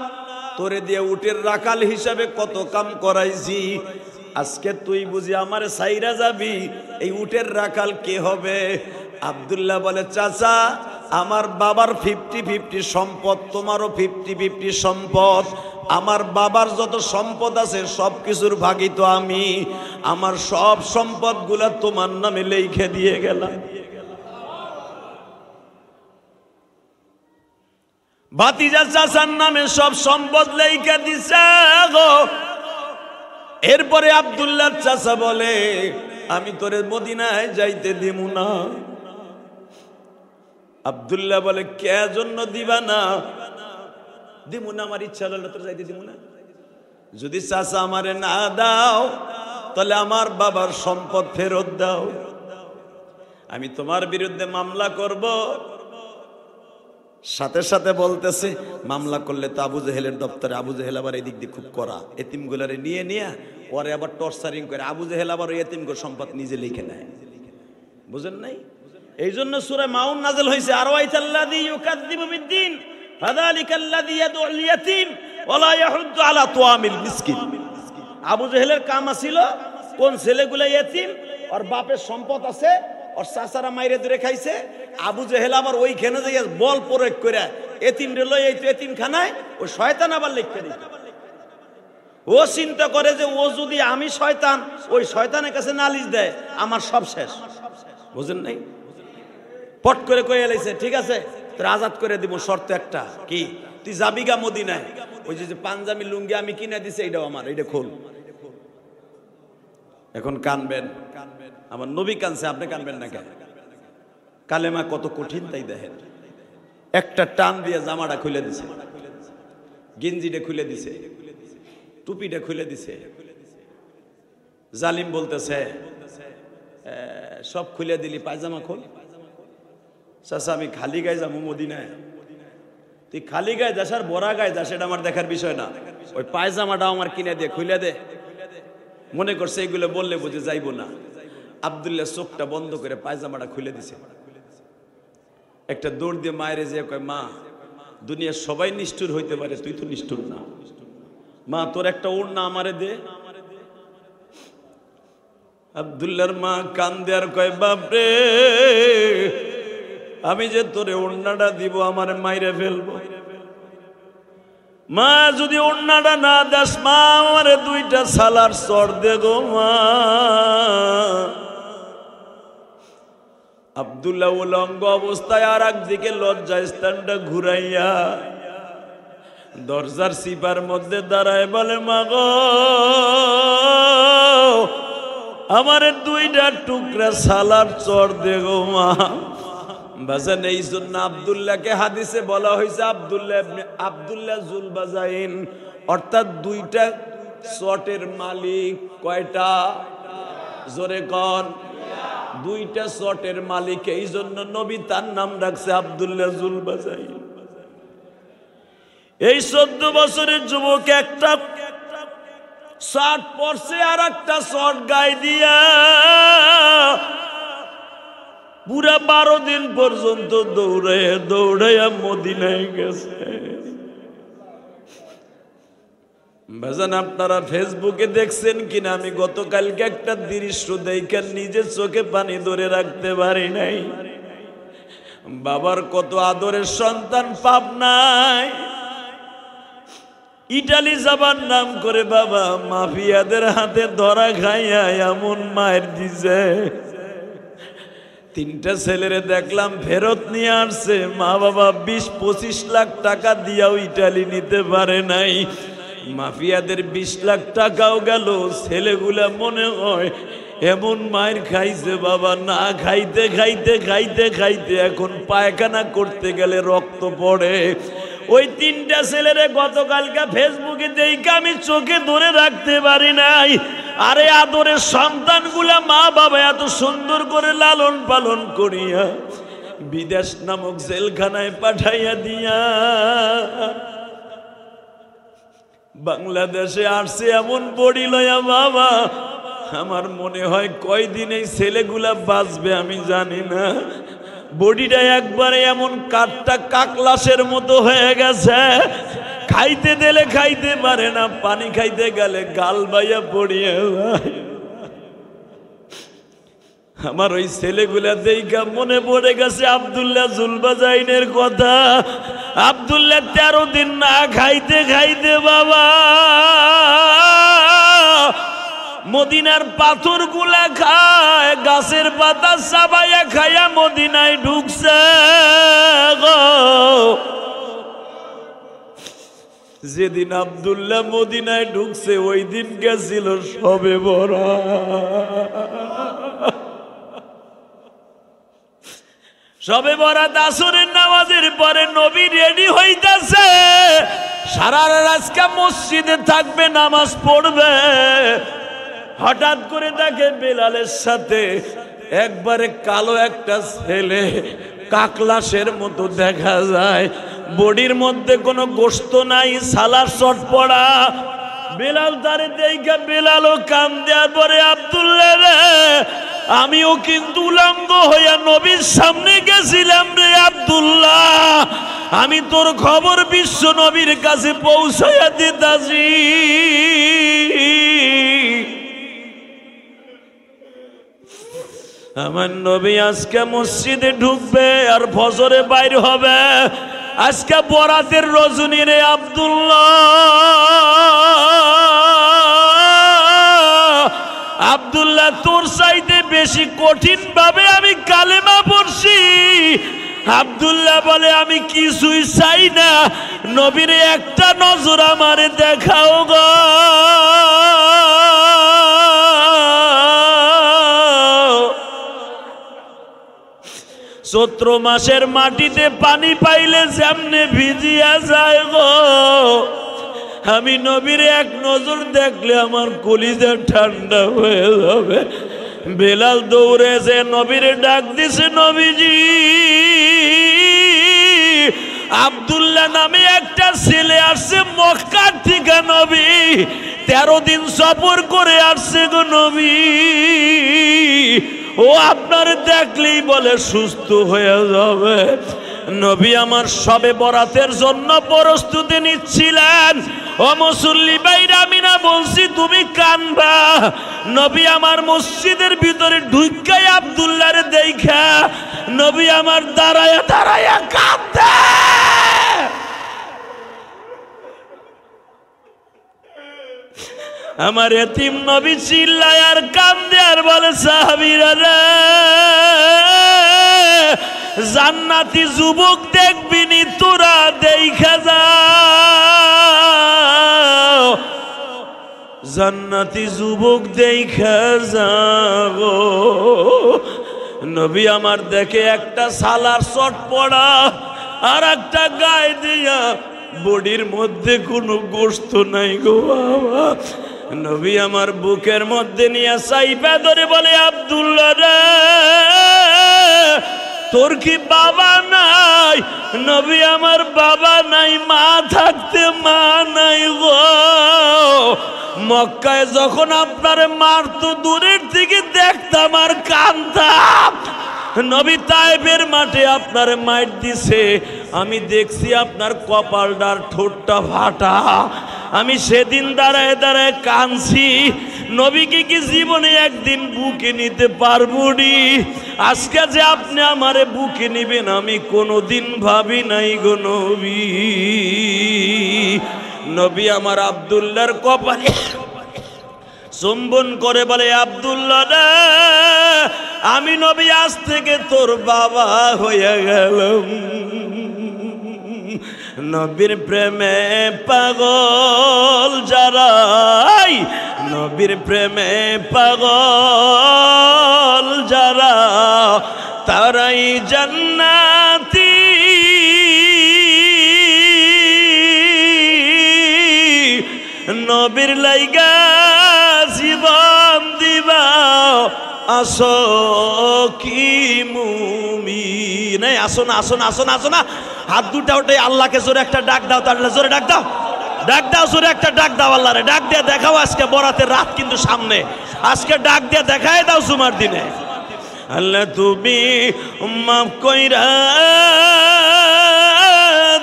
তোরে দিয়ে উটের রাখাল হিসাবে কত কাম করাইছি, আজকে তুই বুঝি আমারে সাইরা যাবি, এই উটের রাখাল কে হবে? আব্দুল্লাহ বলে, চাচা আমার বাবার 50-50 সম্পদ, তোমারও 50-50 সম্পদ। আমার বাবার যত সম্পদ আছে সব কিছুর ভাগী তো আমি, আমার সব সম্পদ গুলা তোমার নামে লিখে দিয়ে গেলাম। ভাতিজা চাচার নামে সব সম্পদ লিখে দিছে গো। এরপরে আব্দুল্লাহর চাচা বলে, আমি তোরে মদিনায় যাইতে দিব না। আব্দুল্লাহ বলে কে জন্য দিবা না? দিমু না, আমার ইচ্ছা হলো তোর যাইতে দিমু না। যদি চাচা আমারে না দাও তাহলে আমার বাবার সম্পদ ফেরত দাও, আমি তোমার বিরুদ্ধে মামলা করব। সাথে সাথে বলতেছে মামলা করলে তো আবু জেহেলের দপ্তরে, আবু জেহেল আবার এই দিক দিয়ে খুব করা, এতিমগুলারে নিয়ে নিয়ে ওরে আবার টর্চারিং করে। আবু জেহেল আবার ওই এতিমগুলো সম্পদ নিজে লিখে নেয়, বুঝেন নাই? এই জন্য সূরা মাউন নাযিল হয়েছে, আরাইতাল্লাযী ইউকাযযিবু বিদ্দীন ফাযালিকাল্লাযী ইয়াদউল ইয়াতীম ওয়া লা ইয়াহুদ্দু আলা তুআমিল মিসকিন। আবু জেহেলের কাম ছিল কোন ছেলেগুলা এতিম, আর বাপের সম্পদ আছে, আর চাচারা মাইরে ধরে খাইছে। আবু জেহেল আবার ওইখানে যাইয়া বল প্রয়োগ করে এতিম রে লই, এই তো এতিমখানায় ওই শয়তান আবার লিখতে দিত। ও চিন্তা করে যে ও যদি আমি শয়তান, ওই শয়তানের কাছে নালিশ দেয়, আমার সব শেষ। বুঝেন নাই? পট করে কয়ে এলাইছে ঠিক আছে তোর আজাদ করে দিব, শর্ত একটা, কি? তুই যাবি গা মদিনায়, ওই যে পাঞ্জাবি লুঙ্গি আমি কিনে দিছি এইটাও আমার, এইটা খোল। এখন কানবেন, আমার নবী কানছে, আপনি কানবেন না কেন? কালেমা কত কঠিন তাই দেখেন। একটা টান দিয়ে জামাটা খুলে দিছে, গেঞ্জিটা খুলে দিছে, টুপিটা খুলে দিছে। জালিম বলতেছে সব খুলে দিলি, পায়জামা খোল। চাচা আমি খালি গায়ে যাবো মদিনায়। তুই খালি গায়ে যাস আর বড়া গায়ে যাস এটা আমার দেখার বিষয় না, ওই পায়জামাটাও আমার কিনে দিয়ে খুলে দে। মনে করছে এইগুলো বললে বুঝে যাইবো না। আব্দুল্লাহ চোখটা বন্ধ করে পায়জামাটা খুলে দিছে। একটা দৌড় দিয়ে মায়ের যে কয়, মা দুনিয়ার সবাই নিষ্ঠুর হইতে পারে, তুই তো নিষ্ঠুর না, মা তোর একটা ওড়না আমারে দে। আব্দুল্লাহর মা কান্দে আর কয়, বাপরে আমি যে তোরে ওড়নাটা দিব আমার মাইরে ফেলবো। মা যদি ওড়নাটা না দাস, মা আমারে দুইটা সালার চর দে গো মা। আব্দুল্লাহ উলঙ্গ অবস্থায় আর একদিকে লজ্জা স্থানটা ঘুরাইয়া দরজার সিপার মধ্যে দাঁড়ায় বলে, মা গো আমারে দুইটা টুকরা সালার চর দে গো মা। বাজান এই জন্য আব্দুল্লাহকে হাদিসে বলা হয়েছে আব্দুল্লাহ জুলবাজাইন, অর্থাৎ দুইটা চটের মালিক। কয়টা? জোরে কন। দুইটা চটের মালিক, এই জন্য নবী তার নাম রাখছে আব্দুল্লাহ জুলবাজাইন। এই 14 বছরের যুবক একটা শার্ট পরছে আর একটা শর্ট গায়ে দিয়া পুরা 12 দিন পর্যন্ত দৌড়াইয়া দৌড়াইয়া মদিনায় গেছে। ভাইজান আপনারা ফেসবুকে দেখছেন কিনা আমি গতকালকে একটা দৃশ্য দেখে নিজের চোখে পানি ধরে রাখতে পারি নাই। বাবার কত আদরের সন্তান পাবনায় ইটালি যাবার নাম করে বাবা মাফিয়াদের হাতে ধরা খাইয়া এমন মায়ের দিছে। 3টা ছেলেরে দেখলাম ফেরত নিয়ে আসছে, মা বাবা 20-25 লাখ টাকা দিয়াও ইটালি নিতে পারে নাই। মাফিয়াদের 20 লাখ টাকাও গেল, ছেলেগুলা মনে হয় এমন মায়ের খাইছে বাবা, না খাইতে খাইতে খাইতে খাইতে এখন পায়খানা করতে গেলে রক্ত পড়ে। ওই 3টা ছেলেরে গতকালকে ফেসবুকে দেখে আমি চোখে ধরে রাখতে পারি নাই। আরে আদরের সন্তানগুলা মা বাবা এত সুন্দর করে লালন পালন করিয়া বিদেশ নামক জেলখানায় পাঠাইয়া দিয়া বাংলাদেশে আসছে এমন বড়ি লয়া বাবা। আমার মনে হয় কয়দিন এই ছেলেগুলা বাঁচবে আমি জানি না। বডিটা একবারে এমন কাঠটা কাকলাসের মতো হয়ে গেছে, খাইতে দিলে খাইতে পারে না, পানি খাইতে গেলে গাল বাইয়া পড়িয়ে যায়। আমার ওই ছেলেগুলা দেখা মনে পড়ে গেছে আব্দুল্লাহ জুলবাজাইনের কথা। আব্দুল্লাহ 13 দিন না খাইতে খাইতে বাবা মদিনার পাথর গুলা খায়, গাছের পাতা চাবাইয়া খাইয়া মদিনায় ঢুকছে গো। যেদিন আব্দুল্লাহ মদিনায় ঢুকছে ওই দিন গেছিল সবে বরাত। সবে বরাত আসরের নামাজের পরে নবী রেডি হইতাছে, সারা রাত মসজিদে থাকবে, নামাজ পড়বে। হঠাৎ করে দেখে বেলালের সাথে একবারে কালো একটা ছেলে, কাকলাসের মতো দেখা যায়, বডির মধ্যে কোনো গোশত নাই, সালার শট পড়া। বেলাল তারে দেখে বেলালও কান দেওয়ার পরে, আব্দুল্লাহ রে, আমিও কিন্তু উলঙ্গ হইয়া নবীর সামনে গেছিলাম রে আব্দুল্লাহ, আমি তোর খবর বিশ্ব নবীর কাছে পৌঁছাইয়া দিতাছি। আমার নবী আজকে মসজিদে ঢুকবে আর ফজরে বাইর হবে। আজকে বরাতের রজনী রে আব্দুল্লাহ, আব্দুল্লাহ তোর চাইতে বেশি কঠিন ভাবে আমি কালেমা পড়ছি। আব্দুল্লাহ বলে, আমি কিছুই চাই না, নবীর একটা নজর আমারে দেখাও গো। চৈত্র মাসের মাটিতে পানি পাইলে যেমনে ভিজিয়া যায় গো, আমি নবীর এক নজর দেখলে আমার কলিজা ঠান্ডা হয়ে যাবে। বেলাল দৌড়ে যে নবীর ডাক দিছে, নবীজি, আব্দুল্লাহ নামে একটা ছেলে আসছে মক্কার থেকে, নবী 13 দিন সফর করে আসছে গো নবী, ও আপনার দেখলেই বলে সুস্থ হয়ে যাবে। নবী আমার সবে বরাতের জন্য প্রস্তুতি নিচ্ছিলেন। ও মুসল্লি ভাইরা, আমি না বলছি তুমি কানবা। নবী আমার মসজিদের ভিতরে ঢুকাই আব্দুল্লাহরে দেখা নবী আমার দাঁড়ায়া দাঁড়ায়া কাঁদে। আমার এতিম নবী চিল্লায় আর কান্দে আর বলে, সাহাবীরা রে, জান্নাতি যুবক দেখবি নি, তোরা দেখা যাও, জান্নাতি যুবক দেখা যাও। নবী আমার দেখে একটা সালার শট পড়া আর একটা গায়ে দিয়া, বডির মধ্যে কোনো গোশত নাই গো বাবা। নবী আমার বুকের মধ্যে নিয়ে চাইপা ধরে বলে, আব্দুল্লাহ রে, তোর কি বাবা নাই? নবী আমার বাবা নাই, মা থাকতে মা নাই গো। মক্কায় যখন আপনারে মারতো দূরের থেকে দেখতাম আর কাঁদতাম। নবী তায়েফের মাঠে আপনারে মাইর দিছে, আমি দেখছি আপনার কপালটার ঠোঁটটা ফাটা। আমি সেদিন দাঁড়ায় দাঁড়ায় কাঁদছি। নবীকে কি জীবনে একদিন বুকে নিতে পারবো নি? আজকে যে আপনি আমারে বুকে নিবেন আমি কোনোদিন ভাবি নাই গো নবী। নবী আমার আব্দুল্লাহর কপালে চুম্বন করে বলে, আব্দুল্লাহ রে, আমি নবী আজ থেকে তোর বাবা হয়ে গেলাম। নবীর প্রেমে পাগল যারাই, নবীর প্রেমে পাগল যারা, তারাই জান্নাতি। নবীর লাইগা জীবন দিবা, আসো কি মুমিন। আসো না, আসো না, আসো না, আসো না, হাত দুটা ওঠে, আল্লাহকে জোরে একটা ডাক দাও। তাহলে জোরে ডাক দাও, ডাক দাও, জোরে একটা ডাক দাও আল্লাহরে। ডাক দিয়ে দেখাও, আজকে বরাতের রাত কিন্তু সামনে, আজকে ডাক দিয়ে দেখায় দাও জুমার দিনে। আল্লাহ তুমি মাফ কইরা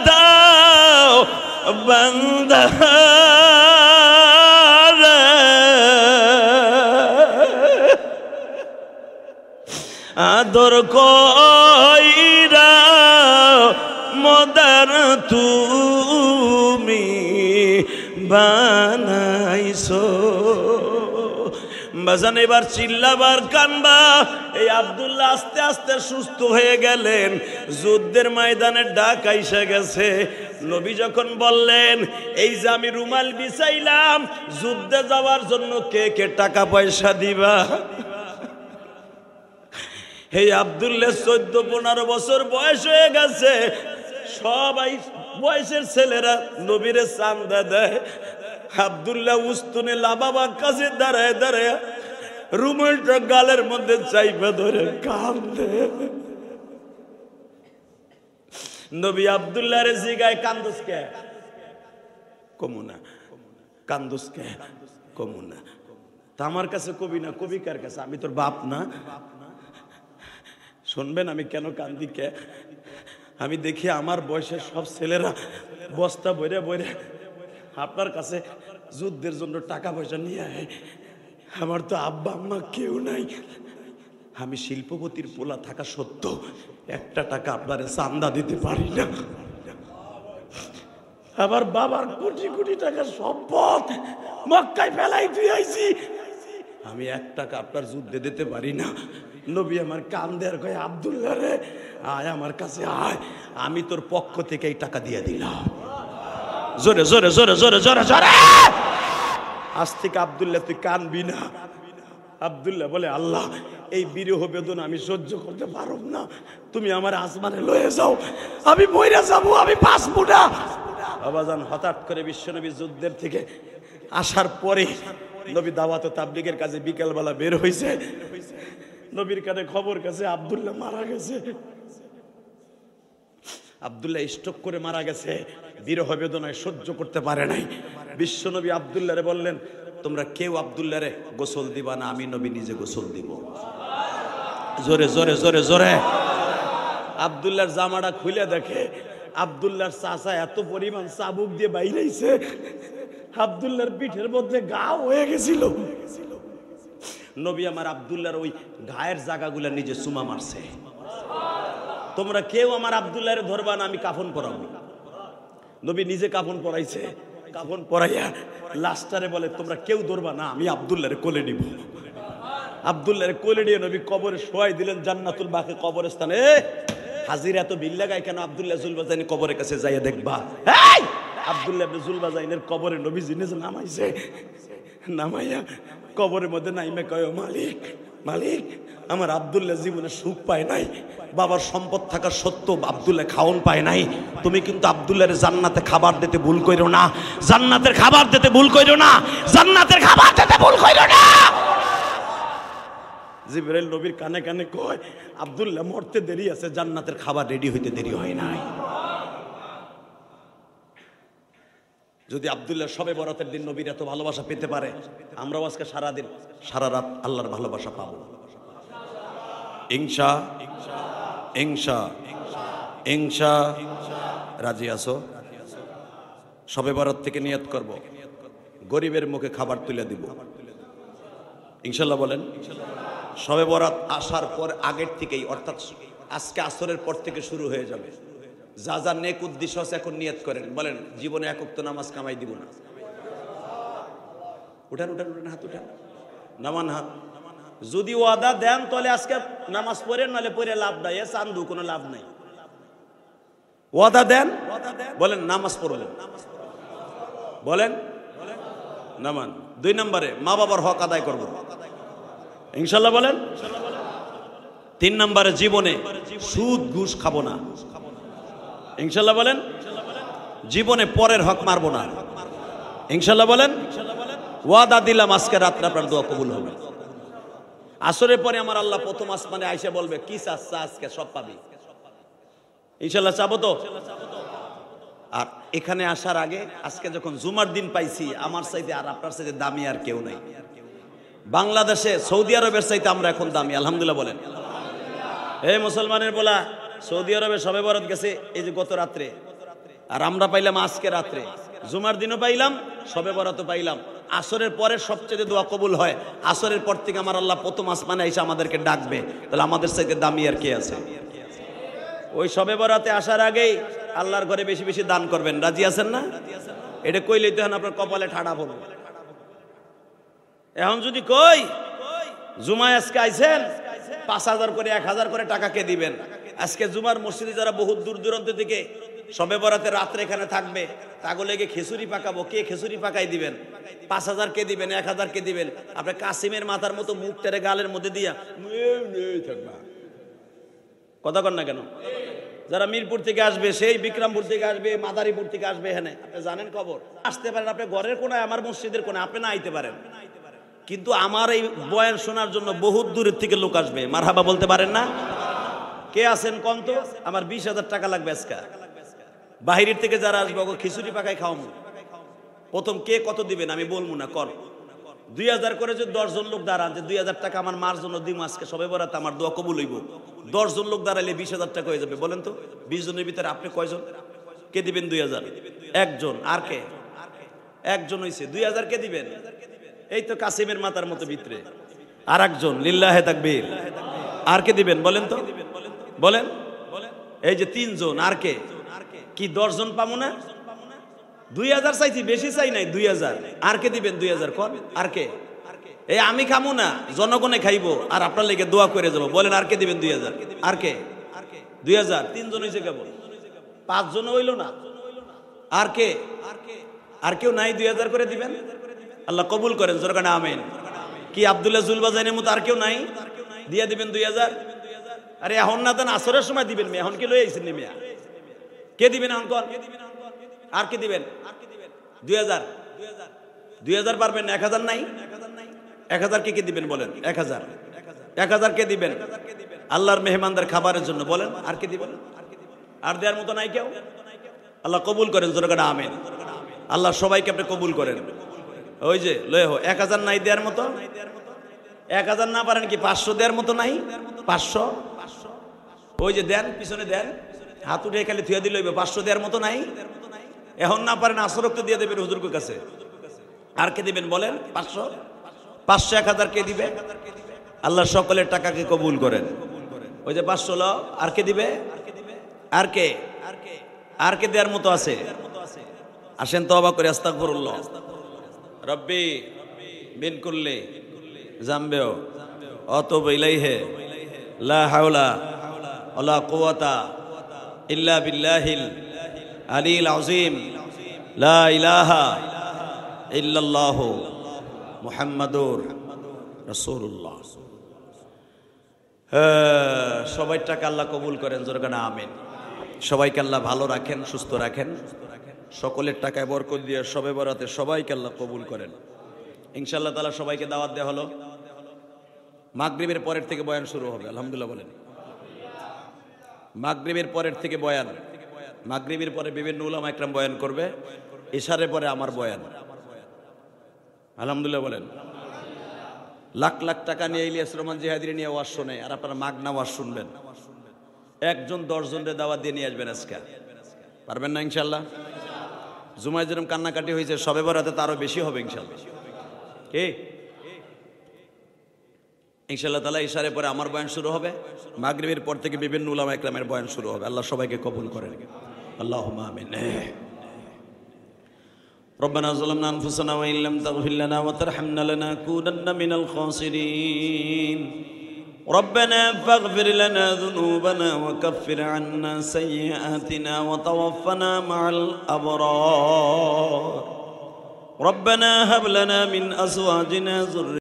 দাও বান্দা, আদর কইরা মদার তুমি বানাইছো। বাজান এবার চিল্লাবার কানবা। এই আব্দুল্লাহ আস্তে আস্তে সুস্থ হয়ে গেলেন। যুদ্ধের ময়দানে ডাক আইসা গেছে। নবী যখন বললেন, এই যে আমি রুমাল বিছাইলাম, যুদ্ধে যাওয়ার জন্য কে কে টাকা পয়সা দিবা? এই আব্দুল্লাহ 14-15 বছর বয়স হয়ে গেছে, সবাই বয়সের ছেলেরা নবীরে চান্দা দেয়। আব্দুল্লাহ উস্তুনে লাবাবার কাছে দাঁড়ায় দাঁড়ায় রুমালটা গালের মধ্যে চাইপা ধরে কান্দে। নবী আব্দুল্লাহ রে জিগায়, কান্দুস কে? কমুনা। কান্দুস কে? কমুনা। তা আমার কাছে কবি না, কবি কার কাছে? আমি তোর বাপ না? শুনবেন আমি কেন কান্দি কে? আমি দেখি আমার বয়সের সব ছেলেরা বস্তা বইরে বইরে আপনার কাছে যুদ্ধের জন্য টাকা পয়সা নিয়ে আয়। আমার তো আব্বা আম্মা কেউ নাই। আমি শিল্পপতির পোলা থাকা সত্ত্বেও একটা টাকা আপনার চান্দা দিতে পারি না। আমার বাবার কোটি কোটি টাকা সম্পদ মক্কায় ফেলাই দিয়ে আইছি, আমি 1 টাকা আপনার যুদ্ধে দিতে পারি না। নবী আমার কান্দে আর কয়, আব্দুল্লাহ রে আয় আমার কাছে আয়, আমি তোর পক্ষ থেকে এই টাকা দিয়ে দিলাম। জোরে জোরে জোরে জোরে জোরে জোরে। আজ থেকে আব্দুল্লাহ তুই কানবি না। আব্দুল্লাহ বলে, আল্লাহ এই বিরহ বেদনা আমি সহ্য করতে পারব না, তুমি আমার আসমানে লয়ে যাও, আমি মইরা যাবো, আমি বাঁচবো না। বাবাজান হঠাৎ করে বিশ্বনবী যুদ্ধের থেকে আসার পরে নবী দাওয়াত ও তাবলীগের কাজে বিকেলবেলা বের হইছে। নবীর কানে খবর কাছে আব্দুল্লাহ মারা গেছে। আব্দুল্লাহ স্ট্রোক করে মারা গেছে, বিরহ বেদনায় সহ্য করতে পারে নাই। বিশ্বনবী আব্দুল্লাহরে বললেন, তোমরা কেউ আব্দুল্লাহরে গোসল দিবা না, আমি নবী নিজে গোসল দিব। জোরে জোরে জোরে জোরে। আব্দুল্লাহর জামাটা খুলে দেখে আব্দুল্লাহর চাচা এত পরিমাণ চাবুক দিয়ে বাইরেছে, আব্দুল্লাহর পিঠের মধ্যে ঘা হয়ে গেছিল। নবী আমার আব্দুল্লাহর ওই ঘায়ের জায়গাগুলা নিজে চুমা মারছে। তোমরা কেউ আমার আব্দুল্লাহরে ধরবা না, আমি কাফন পরাবো। নবী নিজে কাফন পরাইছে। কাফন পরাইয়া লাস্টারে বলে, তোমরা কেউ ধরবা না, আমি আব্দুল্লাহরে কোলে নিব। আব্দুল্লাহরে কোলে নিয়ে নবী কবরে শোয়াই দিলেন জান্নাতুল বাকি কবরস্থানে। হাজির এত ভিড় লাগায় কেন? আব্দুল্লাহ জুলবাজাইনি কবরের কাছে যাইয়া দেখবা। আব্দুল্লাহ ইবনে জুলবাজাইনের কবরে নবী নিজে নামাইছে। নামাইয়া কবরের মধ্যে নাইমে কয়, মালিক মালিক, আমার আব্দুল্লাহ জীবনে সুখ পায় নাই, বাবার সম্পদ থাকার সত্ত্বেও আব্দুল্লাহ খাওন পায় নাই। তুমি কিন্তু আব্দুল্লাহর জান্নাতে খাবার দিতে ভুল কইরো না, জান্নাতের খাবার দিতে ভুল কইরো না, জান্নাতের খাবার দিতে ভুল কইরো না। জিবরাইল নবীর কানে কানে কয়, আব্দুল্লাহ মরতে দেরি আছে, জান্নাতের খাবার রেডি হইতে দেরি হয় নাই। যদি আব্দুল্লাহ শবে বরাতের দিন নবীর এত ভালোবাসা পেতে পারে, আমরাও আজকে সারাদিন সারা রাত আল্লাহর ভালোবাসা পাবো ইনশা ইনশা ইনশা। রাজি আছো? শবে বরাত থেকে নিয়ত করব, গরিবের মুখে খাবার তুলে দিব ইনশাল্লাহ। বলেন শবে বরাত আসার পর আগের থেকেই, অর্থাৎ আজকে আসরের পর থেকে শুরু হয়ে যাবে। যা যা নেক উদ্দেশ্য আছে এখন নিয়ত করেন। বলেন জীবনে এক ওয়াক্ত নামাজ কামাই দিব না। উঠান উঠান উঠান, হাত উঠান, নামান হাত। যদি ওয়াদা দেন তাহলে আজকে নামাজ পড়েন, নাহলে পড়ে লাভ নাই, এ চান্দু কোনো লাভ নাই। ওয়াদা দেন, বলেন নামাজ পড়বেন, বলেন নামান। 2 নম্বরে মা বাবার হক আদায় করব ইনশাল্লাহ, বলেন। 3 নম্বরে জীবনে সুদ ঘুষ খাবো না ইনশাল্লাহ, বলেন। জীবনে পরের হক মারবো না ইনশাল্লাহ, বলেন। ওয়াদা দিলাম আজকে রাত্রে আপনার দোয়া কবুল হবে। আসরের পরে আমার আল্লাহ প্রথম আসমানে আইসা বলবে, কি চাচ্ছা আজকে সব পাবি ইনশাল্লাহ, চাবো তো? আর এখানে আসার আগে আজকে যখন জুমার দিন পাইছি, আমার চাইতে আর আপনার চাইতে দামি আর কেউ নাই বাংলাদেশে। সৌদি আরবের চাইতে আমরা এখন দামি আলহামদুলিল্লাহ, বলেন। এই মুসলমানের বলা, সৌদি আরবে শবে বরাত গেছে এই যে গত রাত্রে, আর আমরা পাইলাম আজকে রাত্রে। জুমার দিনও পাইলাম, শবে বরাতও পাইলাম। আসরের পরে সবচেয়ে দোয়া কবুল হয়। আসরের পর থেকে আমার আল্লাহ প্রথম আসমানে এসে আমাদেরকে ডাকবে, তাহলে আমাদের চাইতে দামি আর কে আছে? ওই শবে বরাতে আসার আগেই আল্লাহর ঘরে বেশি বেশি দান করবেন। রাজি আছেন না? এটা কইলেই তো আপনার কপালে ঠাডা পড়বে। এখন যদি কই জুমায় আজকে আইছেন 5000 করে 1000 করে টাকা কে দিবেন? আজকে জুমার মসজিদে যারা বহুত দূর দূরান্ত থেকে শবে বরাতে রাত্রে এখানে থাকবে, তাগুলো গিয়ে খিচুড়ি পাকাবো, কে খিচুড়ি পাকাই দিবেন? 5000 কে দিবেন, 1000 কে দিবেন? আপনার কাসিমের মাথার মতো মুখ টেরে গালের মধ্যে দিয়া থাকবা, কথা কন না কেন? যারা মিরপুর থেকে আসবে, সেই বিক্রমপুর থেকে আসবে, মাদারীপুর থেকে আসবে, এখানে আপনি জানেন খবর, আসতে পারেন। আপনি ঘরের কোনায়, আমার মসজিদের কোনায় আপনি না আইতে পারেন, কিন্তু আমার এই বয়ান শোনার জন্য বহুত দূরের থেকে লোক আসবে। মারহাবা বলতে পারেন না? কে আছেন কোন তো? আমার 20,000 টাকা লাগবে আজকে। বাহিরের থেকে যারা আসবে ওকে খিচুড়ি পাকায় খাওয়াবো। প্রথম কে কত দিবেন আমি বলবো না, কর 2000 করে যদি 10 জন লোক দাঁড়ান, যে 2000 টাকা আমার মার জন্য দিম আজকে সবে বরাত, আমার দোয়া কবুল হইব। 10 জন লোক দাঁড়াইলে 20,000 টাকা হয়ে যাবে। বলেন তো 20 জনের ভিতরে আপনি কয়জন? কে দিবেন 2000? একজন। আর কে? একজন হইছে। 2000 কে দিবেন? এই তো কাসিমের মাথার মতো ভিতরে আর একজন। লিল্লাহে তাকবীর। আর কে দিবেন বলেন তো? বলেন। এই যে 3 জন। আর কে? কি 10 জন পাবো না? 2000 চাইছি, বেশি চাই নাই, 2000। আর কে দিবেন 2000? কোন আর কে? এই আমি খামু না, জনগণে খাইবো, আর আপনার লেগে দোয়া করে যাবো। বলেন আর কে দিবেন 2000? আর কে? 2000। 3 জন হয়েছে কেবল, 5 জন হইল না। আর কে? আর কেউ নাই? 2000 করে দিবেন। আল্লাহ কবুল করেন, সরকার আমিন। কি আব্দুল্লাহ জুলবাজানের মতো আর কেউ নাই? দিয়ে দিবেন 2000। আরে এখন না দেন, আসরের সময় দিবেন। মেয়ে এখন কি লই আইছেন মেয়া? কে দিবেন এখন কোন? আর কে দিবেন? 2000। 2000 পারবেন না? 1000 নাই? 1000 কে দিবেন বলেন? 1000 কে দিবেন আল্লাহর মেহমানদের খাবারের জন্য। বলেন আর কে দিবেন? আর দেওয়ার মতো নাই কেউ? আল্লাহ কবুল করেন, জোরে আমিন। আল্লাহ সবাইকে আপনি কবুল করেন। ওই যে লয়ে হো 1000 নাই দেওয়ার মতো? 1000 না পারেন কি 500 দেওয়ার মতো নাই? 500। ওই যে দেন, পিছনে দেন, হাত উঠে খালি থুয়া দিল 500 দেওয়ার মতো নাই? এখন না পারেন আসরক্ত দিয়ে দেবেন হুজুরের কাছে। আর কে দিবেন বলেন? 500, 1000 কে দিবে? আল্লাহ সকলের টাকাকে কবুল করেন। ওই যে 500 ল, আর কে দিবে? আর কে? আর কে দেওয়ার মতো আছে? আসেন তওবা করে আস্তাগফিরুল্লাহ। রব্বি মিন কুল্লি জামবিও আতুবু ইলাইহি লা হাওলা ওয়ালা কুওয়াতা ইল্লা বিল্লাহিল আলিল আযীম লা ইলাহা ইল্লাল্লাহু মুহাম্মাদুর রাসূলুল্লাহ। সবাই টাকা আল্লাহ কবুল করেন, জোরে কানা আমিন। সবাইকে আল্লাহ ভালো রাখেন, সুস্থ রাখেন, সকলের টাকায় বরকত দিয়ে সবে বরাতে সবাইকে আল্লাহ কবুল করেন ইনশাআল্লাহ তাআলা। সবাইকে দাওয়াত দেওয়া হলো। মাগরিবের পরের থেকে বয়ান শুরু হবে। আলহামদুলিল্লাহ বলেন। মাগরিবের পরের থেকে বয়ান, মাগরিবের পরে বিভিন্ন উলামা একরাম বয়ান করবে, ইশারের পরে আমার বয়ান। আলহামদুলিল্লাহ বলেন। লাখ লাখ টাকা নিয়ে ইলিয়াস রহমান জিহাদির নিয়ে ওয়াজ শোনে, আর আপনারা মাগনা ওয়াজ শুনবেন। একজন 10 জনের দাওয়াত দিয়ে নিয়ে আসবেন আজকে। পারবেন না ইনশাআল্লাহ? জুমায় যেরকম কান্নাকাটি হয়েছে, সবে বরাতে তারও বেশি হবে ইনশাআল্লাহ। কি ইনশাআল্লাহ তাআলা ইশারের পরে আমার বয়ান শুরু হবে। মাগরিবের পর থেকে বিভিন্ন উলামা একরামের বয়ান শুরু হবে। আল্লাহ সবাইকে কবুল করেন। আল্লাহুম্মা আমিন। ربنا ظلمنا أنفسنا وإن لم تغفر لنا وترحمنا لنكونن من الخاسرين. ربنا فاغفر لنا ذنوبنا وكفر عنا سيئاتنا وتوفنا مع الأبرار. ربنا هب لنا من أزواجنا ذرية